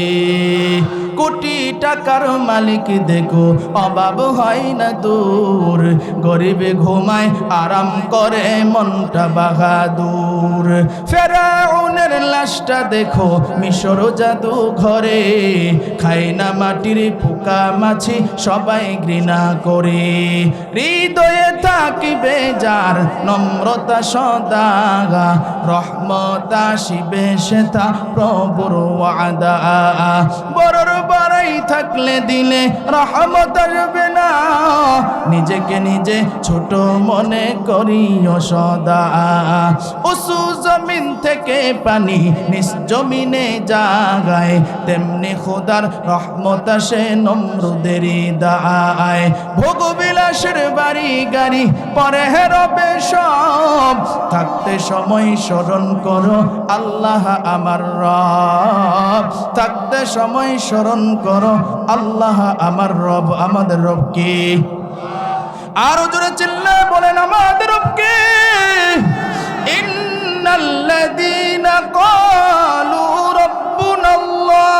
কোটি টাকার মালিক দেখো, অভাব হয় না দূর, গরিবে ঘুমায় আরাম করে মনটা বাহাদুর। ফেরাউনের লাশটা দেখো মিশর জাদু ঘরে, খায় না মাটির পোকা মাছি সবাই ঘৃণা করে। হৃদয়ে থাকিবে যার নম্রতা সদা, রহমত আসিবে সেটা প্রভুর ওয়াদা। বড়র বাড়াই থাকলে দিলে রহমত আসবে না, নিজেকে নিজে ছোট মনে করিও সদা। উঁচু জমিন থেকে পানি নিজ জমিনে জাগায়, তেমনি খোদার রহমত আসে নমরুদেরই দায়। ভোগবিলাসের বাড়ি গাড়ি পরে হেরবে সব, থাকতে সময় স্মরণ করো আল্লাহ আমার রব, থাকতে সময় স্মরণ করো আল্লাহ আমার রব। আমাদের রব কে? আরো জোরে চিল্লায় বলেন, আমাদের রব কে? ইন্নাল্লাযীনা ক্বালু রাব্বুনাল্লাহ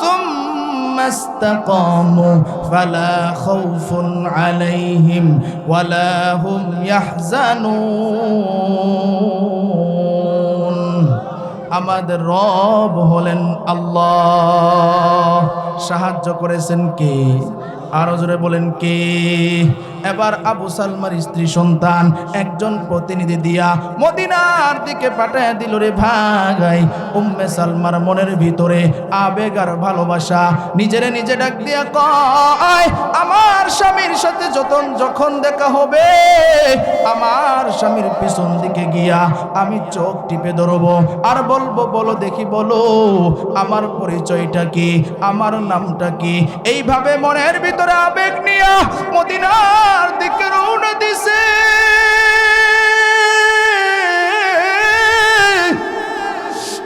সুম্মা ইসতাকামু ফালা খাউফুন আলাইহিম ওয়ালা হুম ইয়াহজানুন। আমাদের রব হলেন আল্লাহ। সাহায্য করেছেন কে? আরো জোরে বলেন কে? এবার আবু সালমার স্ত্রী সন্তান একজন প্রতিনিধি দিয়া মদিনার দিকে পাঠায় দিল রে ভাই। উম্মে সালমার মনের ভিতরে আবেগ আর ভালোবাসা, নিজেরে নিজে ডাক দিয়া কয়, আমার স্বামীর সাথে যখন দেখা হবে, আমার স্বামীর পিছন দিকে গিয়া আমি চোখ টিপে ধরবো আর বলবো, বলো দেখি, বলো আমার পরিচয়টা কি, আমার নামটা কি। এইভাবে মনের ভিতরে আবেগ নিয়া মদিনার দিকে রওনা দিছে।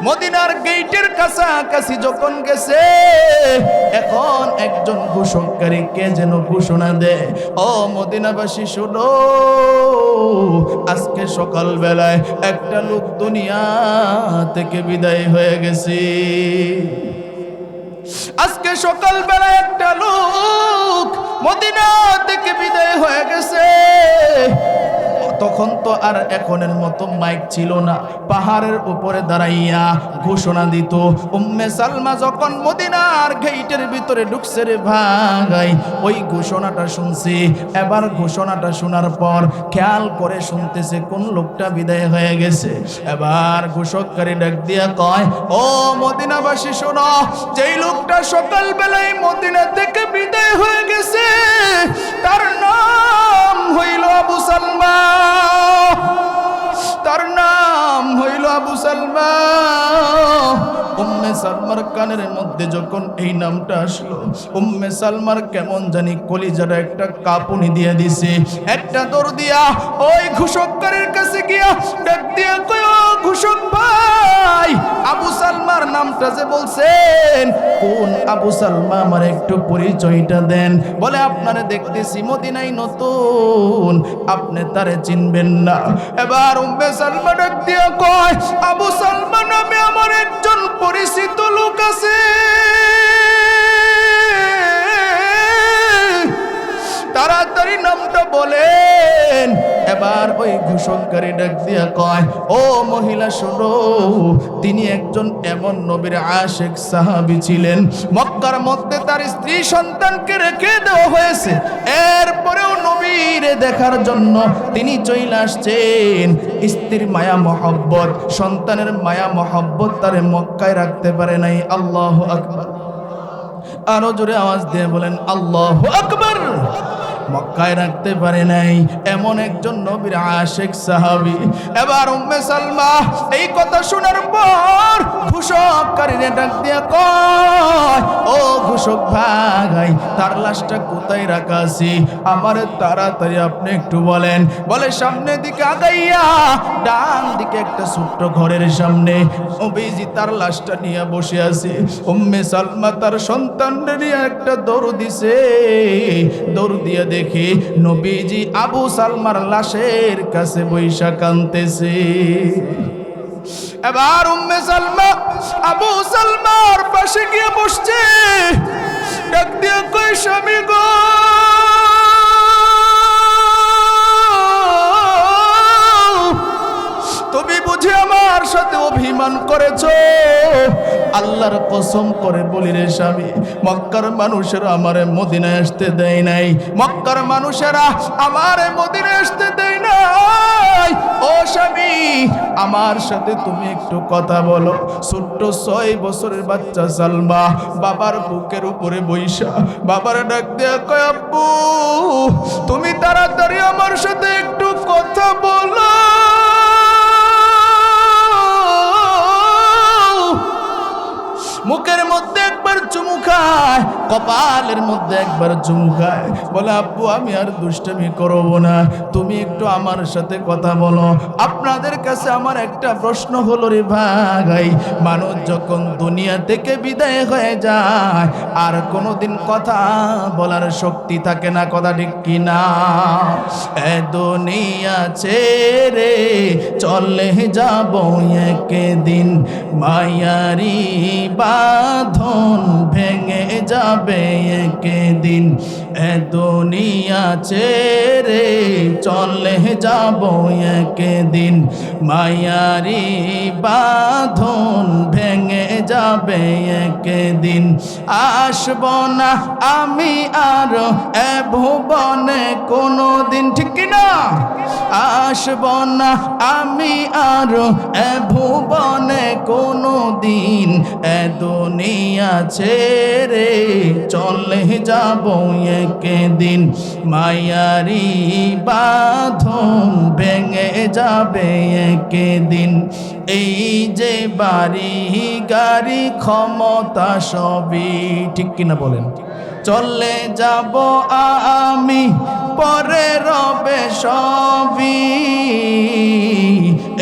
মদিনার গেইটের কাছাকাছি যখন গেছে, এখন একজন ঘোষককারী কে যেন ঘোষণা দেয়, ও মদিনাবাসী শোনো, আজকে সকাল বেলায় একটা লোক দুনিয়া থেকে বিদায় হয়ে গেছে। আজকে সকাল বেলায় একটা লোক মদিনা থেকে বিদায় হয়ে গেছে। তখন তো আর এখনের মতো মাইক ছিল না, পাহাড়ের উপরে দাঁড়াইয়া ঘোষণা দিত। উম্মে সালমা যখন মদিনার গেইটের ভিতরে ঢুকছে রে ভাই, ওই ঘোষণাটা শুনছে। এবার ঘোষণাটা শোনার পর খেয়াল করে শুনতেছে কোন লোকটা বিদায় হয়ে গেছে। এবার ঘোষককারী ডাক দিয়া কয়, ও মদিনাবাসী শোনো, যেই লোকটা সকাল বেলায় মদিনা থেকে বিদায় হয়ে গেছে, তার নাম হইল আবু সালমা, তার নাম হইল আবু সালমা। উম্মে সালমার কানের মধ্যে যখন এই নামটা আসলো, উম্মে সালমার কেমন জানি কলিজাটা একটা কাঁপুনি দিয়ে দিছে। একটা দৌড় দিয়া ওই ঘোষককারীর কাছে গিয়া ডাক দিয়া কয়, ও ঘোষক ভাই, আবু সালমার নামটা যে বলছেন, কোন আবু সালমা, আমার একটু পরিচয়টা দেন। বলে, আপনারে দেখতেছি মদিনায় নতুন, আপনি তারে চিনবেন না। এবার উম্মে সালমা ডাক দিয়া কয়, আবু সালমা নামে আমার একজন পরিচিত লোক আছে, তাড়াতাড়ি নামটা বলেন। এবার ওই ঘোষককারী ডাক দিয়া কয়, ও মহিলা শোনো, তিনি একজন এমন নবীর আশিক সাহাবী ছিলেন, মক্কার মধ্যে তার স্ত্রী সন্তানকে রেখে দেওয়া হয়েছে, এরপরেও নবীরে দেখার জন্য তিনি চলে আসছেন। স্ত্রীর মায়া মহব্বত, সন্তানের মায়া মহব্বত তারে মক্কায় রাখতে পারে নাই। আল্লাহু আকবার। আরো জোরে আওয়াজ দিয়ে বলেন আল্লাহু আকবার। মক্কায় রাখতে পারে নাই এমন একজন নবীর আশিক সাহাবী। এবার উম্মে সালমা এই কথা শোনার পর ঘোষককারীরে ডাক দিয়া কয়, ও ঘোষক ভাই, তার লাশটা কোথায় রাখা আছে? আমার তাড়াতাড়ি আপনি একটু বলেন। বলে সামনের দিকে আগাইয়া ডান দিকে একটা ছোট্ট ঘরের সামনে নবীজি তার লাশটা নিয়ে বসে আছে। উম্মে সালমা তার সন্তানরে নিয়ে একটা দৌড় দিছে। দৌড় দিয়ে দেখে নবীজি আবু সালমার লাশের কাছে বৈশা কাঁদতেছে। এবার উম্মে সালমা আবু সালমার পাশে গিয়ে বসছে, ডাক দিয়ে কই, স্বামী গো, তুমি বুঝি আমার সাথে অভিমান করেছো? আল্লাহর কসম করে বলি রে স্বামী, মক্কার মানুষেরা আমারে মদিনায় আসতে দেয় নাই, মক্কার মানুষেরা আমারে মদিনায় আসতে দেয় নাই। ও স্বামী, আমার সাথে তুমি একটু কথা বলো। ছোট্ট 6 বছরের বাচ্চা সালমা বাবার বুকের উপরে বৈশা বাবার ডাক দেয়া কয়, আব্বু তুমি তাড়াতাড়ি আমার সাথে একটু কথা বলো। মুখের মধ্যে একবার চুমু খায়, কপালের মধ্যে একবার চুমু খায়, বলে আব্বু আমি আর দুষ্টামি করব না, তুমি একটু আমার সাথে কথা বলো। আপনাদের কাছে আমার একটা প্রশ্ন হলো রে ভাই, মানুষ যখন দুনিয়া থেকে বিদায় হয়ে যায় আর কোনোদিন কথা বলার শক্তি থাকে না, কথা ঠিক কিনা? এ দুনিয়া ছেড়ে চলে যাব একদিন, মায়ারি বাঁধন ভেঙে যাবে একদিন। এ দুনিয়া ছেড়ে চলে যাব একদিন, মায়ারি বাঁধন ভেঙে যাবে একদিন। আসব না আমি আর এ ভুবনে কোনোদিন, ঠিক কিনা? আসব না আমি আর এ ভুবনে কোনোদিন, এ দুনিয়া ছেড়ে চলে যাব একদিন, মায়ারি বাঁধন ভেঙে যাবে একদিন। এই যে বাড়ি গাড়ি ক্ষমতা সবই, ঠিক কিনা বলেন? চলে যাব আমি, পরে রবে সবই।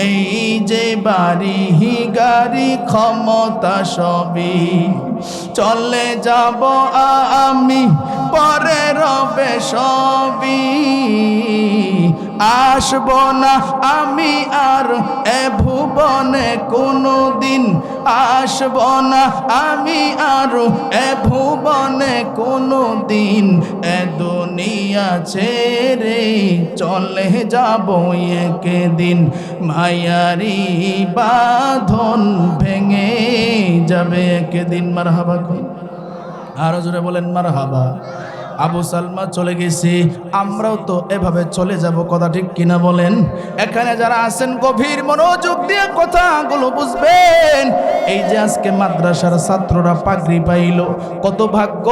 এই যে বাড়ি গাড়ি ক্ষমতা সবই, চলে যাব আমি, পরে রবে সবই। আসব না আমি আর এ ভুবনে কোনোদিন, আসব না আমি আর এ ভুবনে কোনোদিন, এ দুনিয়া ছেড়ে চলে যাব একদিন, মায়ারি বাঁধন ভেঙে যাবে একদিন। মারহাবা। আরো জোরে বলেন মারহাবা। আবু সালমা চলে গেছে, আমরাও তো এভাবে চলে যাব, কথা ঠিক কিনা বলেন? এখানে যারা আছেন গভীর মনোযোগ দিয়ে কথাগুলো বুঝবেন। এই যে আজকে মাদ্রাসার ছাত্ররা পাগড়ি পাইল, কত ভাগ্য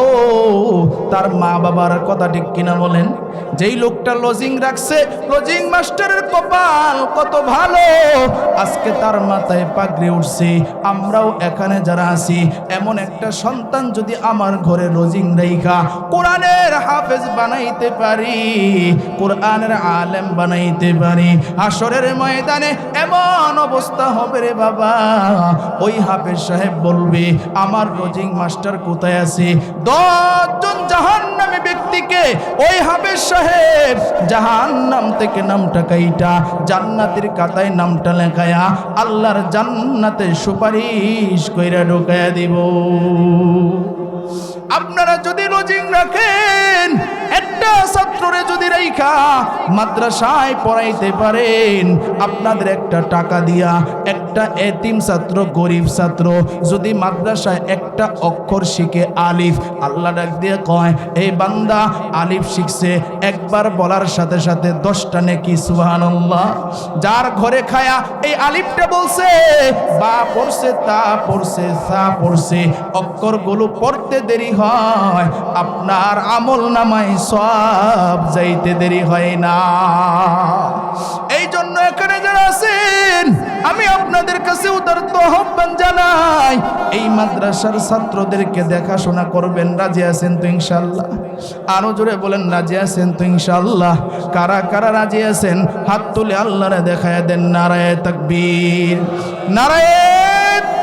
তার মা বাবার, কথা ঠিক কিনা বলেন? যেই লোকটা লজিং রাখছে, লজিং মাস্টারের কপাল কত ভালো, আজকে তার মাথায় পাগড়ি উঠছে। আমরাও এখানে যারা আছি, এমন একটা সন্তান যদি আমার ঘরে লজিং রাইখা কোরআনের হাফেজ বানাইতে পারি, কোরআনের আলেম বানাইতে পারি, হাসরের ময়দানে এমন অবস্থা হবে রে বাবা, ওই হাফেজ সাহেব বলবে আমার লজিং মাস্টার কোথায় আছে? 10 জন জাহান্নামী ব্যক্তিকে ওই হাফেজ সাহেব জাহান্নাম থেকে নামটা কাইটা জান্নাতের খাতায় নামটা লেখায়া আল্লাহর জান্নাতে সুপারিশ কইরা ঢুকায়া দিব। আপনারা যদি লজিং রাখেন, একটা ছাত্ররে যদি রাইখা মাদ্রাসায় পড়াইতে পারেন, আপনাদের একটা টাকা দিয়া একটা এতিম ছাত্র, গরিব ছাত্র যদি মাদ্রাসায় একটা অক্ষর শিখে আলিফ, আল্লাহ ডাক দিয়ে কয় এই বান্দা আলিফ শিখছে, একবার বলার সাথে সাথে 10টা নেকি। সুবহানাল্লাহ। যার ঘরে খায়া এই আলিফটা বলছে, বা পড়ছে, তা পড়ছে, সা পড়ছে, অক্ষরগুলো পড়তে দেরি হয়, আপনার আমল নামায় সওয়াব যাইতে দেরি হয় না। এই জন্য এখানে যারা আছেন, আমি আপনাদের কাছে উদারত আহ্বান জানাই, এই মাদ্রাসার ছাত্রদেরকে দেখাশোনা করবেন। রাজি আছেন তো ইনশাআল্লাহ? আরো জোরে বলেন, রাজি আছেন তো ইনশাআল্লাহ? কারা কারা রাজি আছেন হাত তুলে আল্লাহরে দেখায় দেন। নারায়ে তাকবীর, নারায়ে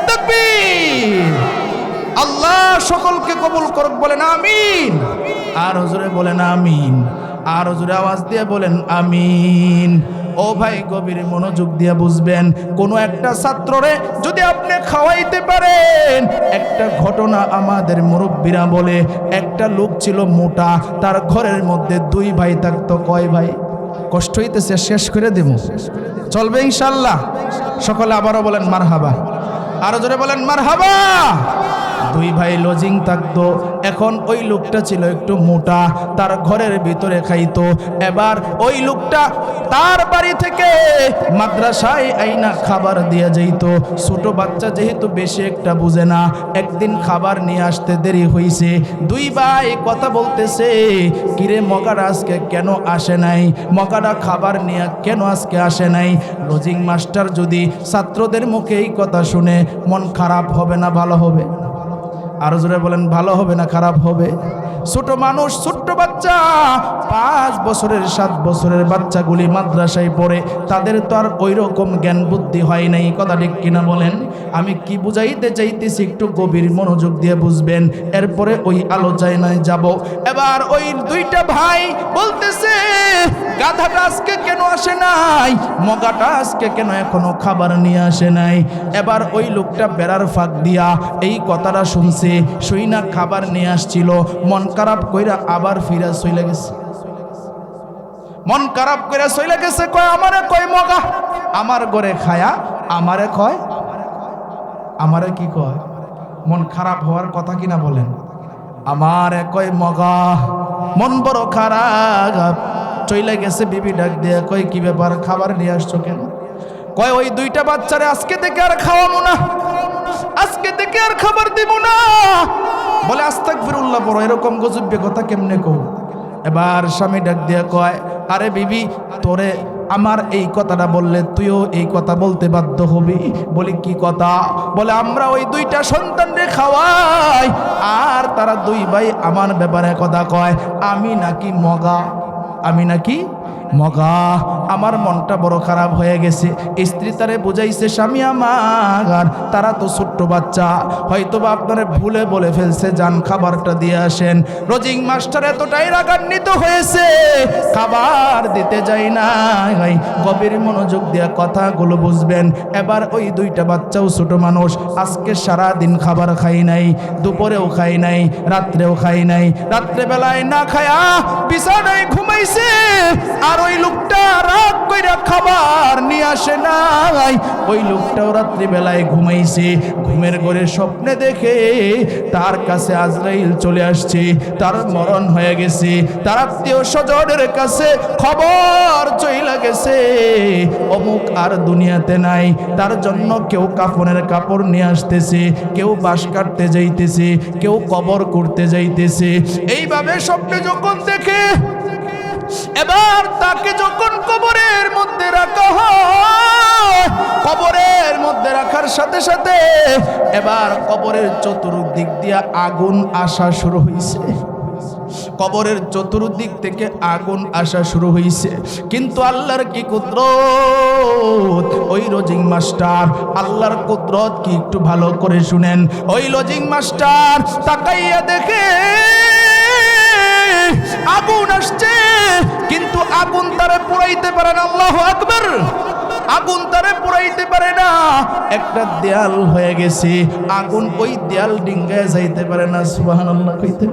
তাকবীর। আল্লাহ সকলকে কবুল করুক, বলেন আমিন। আর জোরে বলেন আমিন, আর জোরে আওয়াজ দিয়ে বলেন আমিন। ও ভাই, গভীর মনোযোগ দিয়ে বুঝবেন, কোনো একটা ছাত্ররে যদি আপনি খাওয়াইতে পারেন। একটা ঘটনা আমাদের মুরব্বীরা বলে, একটা লোক ছিল মোটা, তার ঘরের মধ্যে 2 ভাই থাকতো। কয় ভাই? কষ্ট হইতেছে, শেষ করে দেব, চলবে ইনশাআল্লাহ? সকলে আবারও বলেন মারহাবা, আরো জোরে বলেন মারহাবা। 2 ভাই লজিং থাকতো। এখন ওই লোকটা ছিল একটু মোটা, তার ঘরের ভিতরে খাইতো। এবার ওই লোকটা তার বাড়ি থেকে মাদ্রাসায় আইনা খাবার দিয়ে যাইত। ছোট বাচ্চা যেহেতু বেশি একটা বুঝে না, একদিন খাবার নিয়ে আসতে দেরি হইছে। 2 ভাই কথা বলতেছে, কিরে মগাটা আজকে কেন আসে নাই? মগাটা খাবার নিয়ে কেন আজকে আসে নাই? লজিং মাস্টার যদি ছাত্রদের মুখে এই কথা শুনে, মন খারাপ হবে না ভালো হবে? আরো জোরে বলেন, ভালো হবে না খারাপ হবে? ছোট মানুষ, ছোট্ট বাচ্চা, 5 বছরের 7 বছরের বাচ্চাগুলি মাদ্রাসায় পড়ে, তাদের তো আর ওই রকম জ্ঞান বুদ্ধি হয় নাই। কথা ঠিক কিনা বলেন? আমি কি বুঝাইতে চাইতেছি একটু গভীর মনোযোগ দিয়ে বুঝবেন, এরপরে ওই আলোচনায় যাব। এবার ওই 2টা ভাই বলতেছে, গাধাটা আজকে কেন আসে নাই? মগাটা আজকে কেন এখনো খাবার নিয়ে আসে নাই? এবার ওই লোকটা বেড়ার ফাঁক দিয়া এই কথাটা শুনছে, শুই না খাবার নিয়ে আসছিল, মন খারাপ কইরা আবার ফিরা চলে গেছে। মন খারাপ কইরা চলে গেছে। কয় আমারে, কয় মগা আমার ঘরে খায়া আমারে কয়, আমারে কি কয়? মন খারাপ হওয়ার কথা কিনা বলেন? আমারে কয় মগা। মন বড় খারাপ, চলে গেছে। বিবি ডাক দিয়ে কয় কি ব্যাপার, খাবার নিয়ে আসছো কেন? কয় ওই 2টা বাচ্চারে আজকে থেকে আর খাওয়াবো না, আজকে থেকে আর খাবার দিব না। বলে আস্তাগফিরুল্লাহ, বড় এরকম গজব কথা কেমনে কও? এবার স্বামী ডাক দিয়ে কয়, আরে বিবি, তোরে আমার এই কথাটা বললে তুইও এই কথা বলতে বাধ্য হবি। বলি কি কথা? বলে আমরা ওই 2টা সন্তানরে খাওয়াই, আর তারা 2 ভাই আমার ব্যাপারে কথা কয় আমি নাকি মগা, আমি নাকি মগা। আমার মনটা বড় খারাপ হয়ে গেছে। স্ত্রী তারে বুঝাইছে, স্বামী আমার, তারা তো ছোট্ট বাচ্চা, হয়তোবা আপনারা ভুলে বলে ফেলছে, যান খাবারটা দিয়ে আসেন। রোজিং মাস্টার এতটাই রাগান্বিত হয়েছে, খাবার দিতে যাই না। গভীর মনোযোগ দিয়ে কথাগুলো বুঝবেন। এবার ওই 2টা বাচ্চাও ছোট মানুষ, আজকে সারা দিন খাবার খাই নাই, দুপুরেও খাই নাই, রাত্রেও খাই নাই। রাত্রেবেলায় না খায়া বিছানায় ঘুমাইছে। আর ওই লোকটা রাগ কইরা খাবার নিয়ে আসে নাই। ওই লোকটাও রাত্রিবেলায় ঘুমাইছে। ঘুমের ঘরে স্বপ্নে দেখে তার কাছে আজরাইল চলে আসছে, তার মরণ হয়ে গেছে। তার আত্মীয় স্বজনের কাছে খবর চইলা গেছে, অমুক আর দুনিয়াতে নাই। তার জন্য কেউ কাফনের কাপড় নিয়ে আসতেছে, কেউ বাঁশ কাটতে যাইতেছে, কেউ কবর করতে যাইতেছে। এইভাবে স্বপ্নে যখন দেখে, এবার তাকে যখন কবরের মধ্যে রাখা হয়, কবরের মধ্যে রাখার সাথে সাথে এবার কবরের চতুর্দিক দিয়ে আগুন আসা শুরু হয়েছে। কবরের চতুর্দিক থেকে আগুন আসা শুরু হয়েছে। কিন্তু আল্লাহর কি কুদরত! ওই লজিং মাস্টার, আল্লাহর কুদরত কি একটু ভালো করে শুনেন। ওই লজিং মাস্টার তাকাইয়া দেখে আগুন আসছে, কিন্তু আগুন তারা পুরাইতে পারে না। আল্লাহু আকবার, আগুন তারে পুরাইতে পারে না। একটা দেয়াল হয়ে গেছে, আগুন ওই দেয়াল ডিঙ্গায় যাইতে পারে না। সুবহানাল্লাহ কইতেন,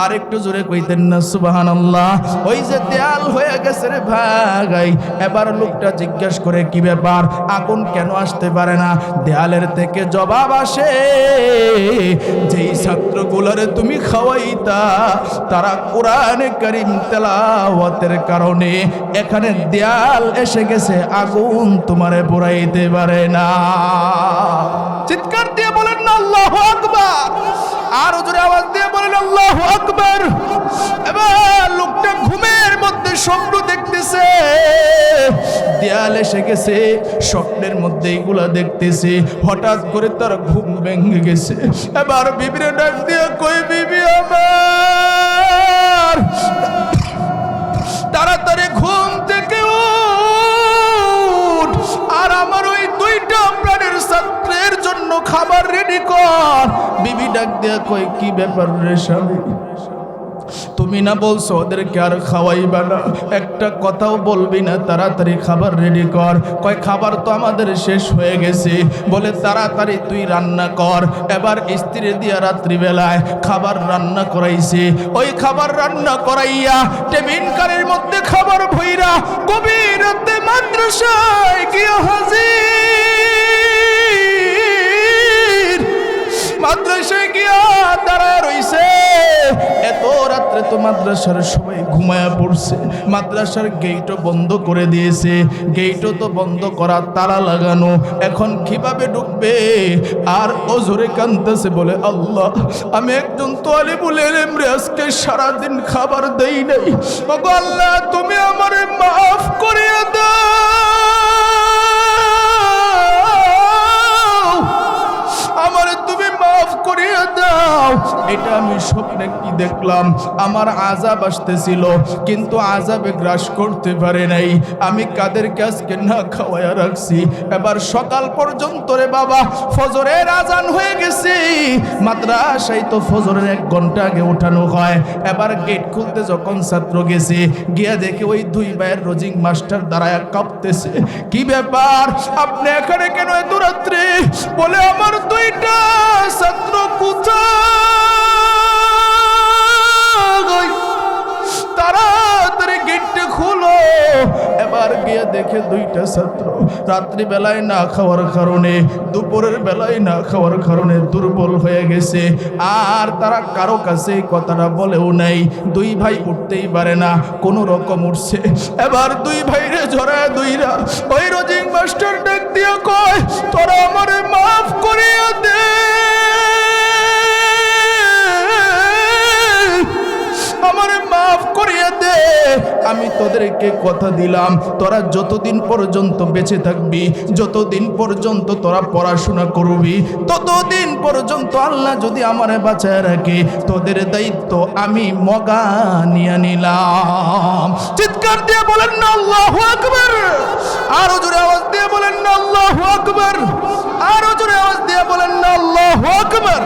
আর একটু জোরে কইতেন না সুবহানাল্লাহ। ওই যে দেয়াল হয়ে গেছে রে ভাই, এবার লোকটা জিজ্ঞেস করে কি ব্যাপার, আগুন কেন আসতে পারে না? দেয়ালের থেকে জবাব আসে, যেই ছাত্রগুলোরে তুমি খাওয়াইতা তারা কোরআনে কারীম তেলাওয়াতের কারণে এখানে দেয়াল এসে গেছে, আগুন তোমারে পোড়াইতে পারে না। চিৎকার দিয়ে বলেন না আল্লাহু আকবার, আর জোরে আওয়াজ দিয়ে বলেন আল্লাহু আকবার। এবার লোকটা ঘুমের মধ্যে স্বপ্ন দেখতেছে, দেয়াল এসে গেছে, স্বপ্নের মধ্যে এইগুলা দেখতেছে। হঠাৎ করে তার ঘুম ভেঙে গেছে। এবার বিবিরে ডাক দিয়ে কই, বিবি আমার তাড়াতাড়ি ঘুম থেকে উঠ, আর আমার ওই দুইটা প্রাণের ছাত্রের জন্য খাবার রেডি কর। বিবি ডাক দিয়া কই, কি ব্যাপার রে স্বামী, তুমি না বলছো ওদেরকে আর খাওয়াইবা না, একটা কথাও বলবি না, তাড়াতাড়ি খাবার রেডি কর। কয় খাবার তো আমাদের শেষ হয়ে গেছে। বলে তাড়াতাড়ি তুই রান্না কর। এবার স্ত্রী দিয়া রাত্রিবেলায় খাবার রান্না করাইছে। ওই খাবার রান্না করাইয়া টেবিল কারের মধ্যে খাবার ভইরা গভীর রাতে মাদ্রাসায় গিয়া হাজির। মাদ্রাসায় গিয়া দাঁড়ায় রইছে। এত রাত্রে তো মাদ্রাসার সবাই ঘুমায়া পড়ছে, মাদ্রাসার গেটও বন্ধ করে দিয়েছে। গেটও তো বন্ধ করা, তালা লাগানো, এখন কিভাবে ঢুকবে? আর ওজোরে কাঁদতেছে, বলে আল্লাহ আমি একজন তালিবুল ইলম রে, আজকে সারাদিন খাবার দেই নাই। ওগো আল্লাহ তুমি আমারে মাফ করিয়া দাও, আমারে তুমি মাফ করিয়া দাও। এটা আমি স্বপ্নে কি দেখলাম, আমার আযাব আসতেছিল কিন্তু আযাবে গ্রাস করতে পারে নাই। আমি কাদেরকে আজকে না খাওয়ায়া রাখছি। এবার সকাল পর্যন্ত রে বাবা, ফজরের আজান হয়ে গেছে। মাদ্রাসায় তো ফজরের 1 ঘন্টা আগে উঠানো হয়। এবার গেট খুলতে যখন ছাত্র গেছে, গিয়া দেখে ওই দুই ভাইয়ের রোজিং মাস্টার দাঁড়ায়া কাঁপতেছে। কি ব্যাপার, আপনি এখানে কেন এত রাত্রে? বলে আমার দুইটা ছাত্র কোথায়, তাড়াতাড়ি গেটটা খুলো। এবার গিয়ে দেখে দুইটা ছাত্র রাত্রিবেলায় না খাওয়ার কারণে, দুপুরের বেলায় না খাওয়ার কারণে দুর্বল হয়ে গেছে। আর তারা কারো কাছে কথাটা বলেও নাই। দুই ভাই উঠতেই পারে না, কোনো রকম উঠছে। এবার দুই ভাইরে জড়ায় দুইরা ওই রোজিং মাস্টার ডাক দিয়ে কয়, তোরা আমারে মাফ করিয়া দে, আমারে মাফ করিয়া দে। আমি তোদেরকে কথা দিলাম, তোরা যতদিন পর্যন্ত বেঁচে থাকবি, যতদিন পর্যন্ত তোরা পড়াশোনা করবি, ততদিন পর্যন্ত আল্লাহ যদি আমারে বাঁচায় রাখে, তোদের দায়িত্ব আমি মগা নিয়ে নিলাম। চিৎকার দিয়ে বলেন না আল্লাহু আকবার, আরো জোরে আওয়াজ দিয়ে বলেন না আল্লাহু আকবার, আরো জোরে আওয়াজ দিয়ে বলেন না আল্লাহু আকবার।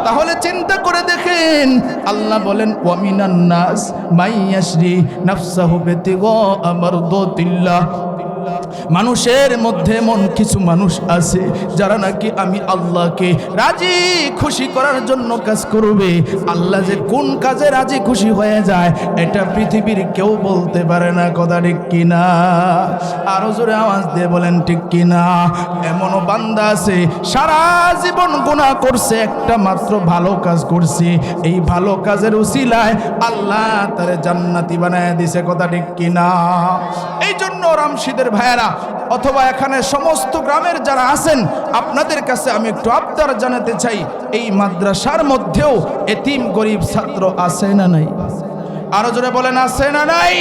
তাহলে চিন্তা করে দেখেন, আল্লাহ বলেন ওয়ামিনান নাস মাইয়াশরি নাফসাহু বিতিগা মারদাতিল্লাহ। মানুষের মধ্যে এমন কিছু মানুষ আছে যারা নাকি আমি আল্লাহকে রাজি খুশি করার জন্য কাজ করবে। আল্লাহ যে কোন কাজে রাজি খুশি হয়ে যায় এটা পৃথিবীর কেউ বলতে পারে না। কথা ঠিক কিনা? আরো জোরে আওয়াজ দিয়ে বলেন ঠিক কিনা? এমনও বান্দা আছে সারা জীবন গুনাহ করছে, একটা মাত্র ভালো কাজ করছে, এই ভালো কাজের উসিলায় আল্লাহ তারে জান্নাতি বানায় দিছে। কথা ঠিক কিনা? এই জন্য রামশিদের ভাইয়েরা অথবা এখানে সমস্ত গ্রামের যারা আছেন, আপনাদের কাছে আমি একটু আবদার জানাতে চাই, এই মাদ্রাসার মধ্যেও এতিম গরিব ছাত্র আছে না নাই? আরো জোরে বলেন আছে না নাই?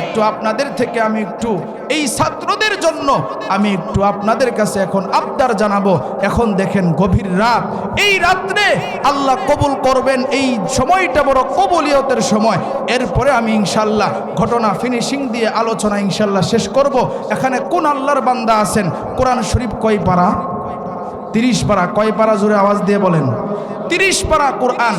একটু আপনাদের থেকে আমি একটু এই ছাত্রদের জন্য আমি একটু আপনাদের কাছে এখন আবদার জানাবো। এখন দেখেন গভীর রাত, এই রাত্রে আল্লাহ কবুল করবেন, এই সময়টা বড় কবুলিয়তের সময়। এরপরে আমি ইনশাল্লাহ ঘটনা ফিনিশিং দিয়ে আলোচনা ইনশাল্লাহ শেষ করব। এখানে কোন আল্লাহর বান্দা আছেন? কোরআন শরীফ কয় পারা? 30 পারা। কয় পারা? জোরে আওয়াজ দিয়ে বলেন। 30 পারা কোরআন।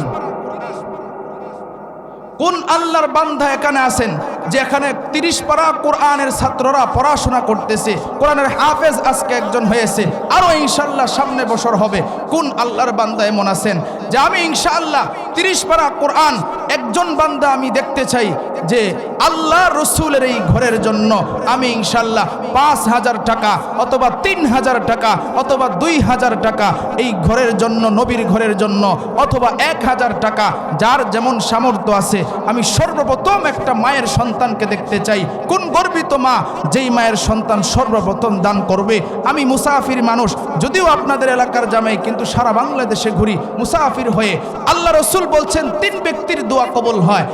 কোন আল্লাহর বান্দা এখানে আছেন যেখানে 30 পারা কোরআনের ছাত্ররা পড়াশোনা করতেছে, কোরআনের হাফেজ আজকে একজন হয়েছে, আরও ইনশাআল্লাহ সামনে বছর হবে। কোন আল্লাহর বান্দা এমন আছেন যে আমি ইনশাআল্লাহ 30 পারা কোরআন একজন বান্দা আমি দেখতে চাই যে আল্লাহ রসুলের এই ঘরের জন্য আমি ইনশাআল্লাহ 5,000 টাকা অথবা 3,000 টাকা অথবা 2,000 টাকা এই ঘরের জন্য, নবীর ঘরের জন্য, অথবা 1,000 টাকা, যার যেমন সামর্থ্য আছে, আমি সর্বপ্রথম একটা মায়ের সন্তানকে দেখতে চাই। কোন গর্বিত মা যেই মায়ের সন্তান সর্বপ্রথম দান করবে? আমি মুসাফির মানুষ, যদিও আপনাদের এলাকার জামাই, কিন্তু সারা বাংলাদেশে ঘুরি মুসাফির হয়ে। আল্লাহ রসুল বলছেন 3 ব্যক্তির দোয়া কবুল হয়।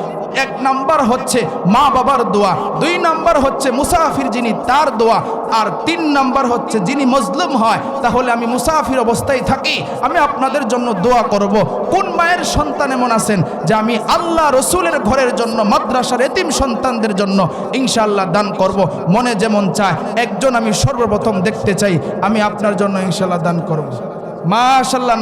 1 নাম্বার হচ্ছে মা বাবার দোয়া, 2 নাম্বার হচ্ছে মুসাফির যিনি তার দোয়া, আর 3 নাম্বার হচ্ছে যিনি মজলুম হয়। তাহলে আমি মুসাফির অবস্থায় থাকি, আমি আপনাদের জন্য দোয়া করব। কোন মায়ের সন্তান এমন আছেন যে আমি আল্লাহ রসুলের ঘরের জন্য, মাদ্রাসার এতিম সন্তানদের জন্য ইনশাআল্লাহ দান করব? মনে যেমন চায় একজন আমি সর্বপ্রথম দেখতে চাই, আমি আপনার জন্য ইনশাআল্লাহ দান করব। মাশাআল্লাহ।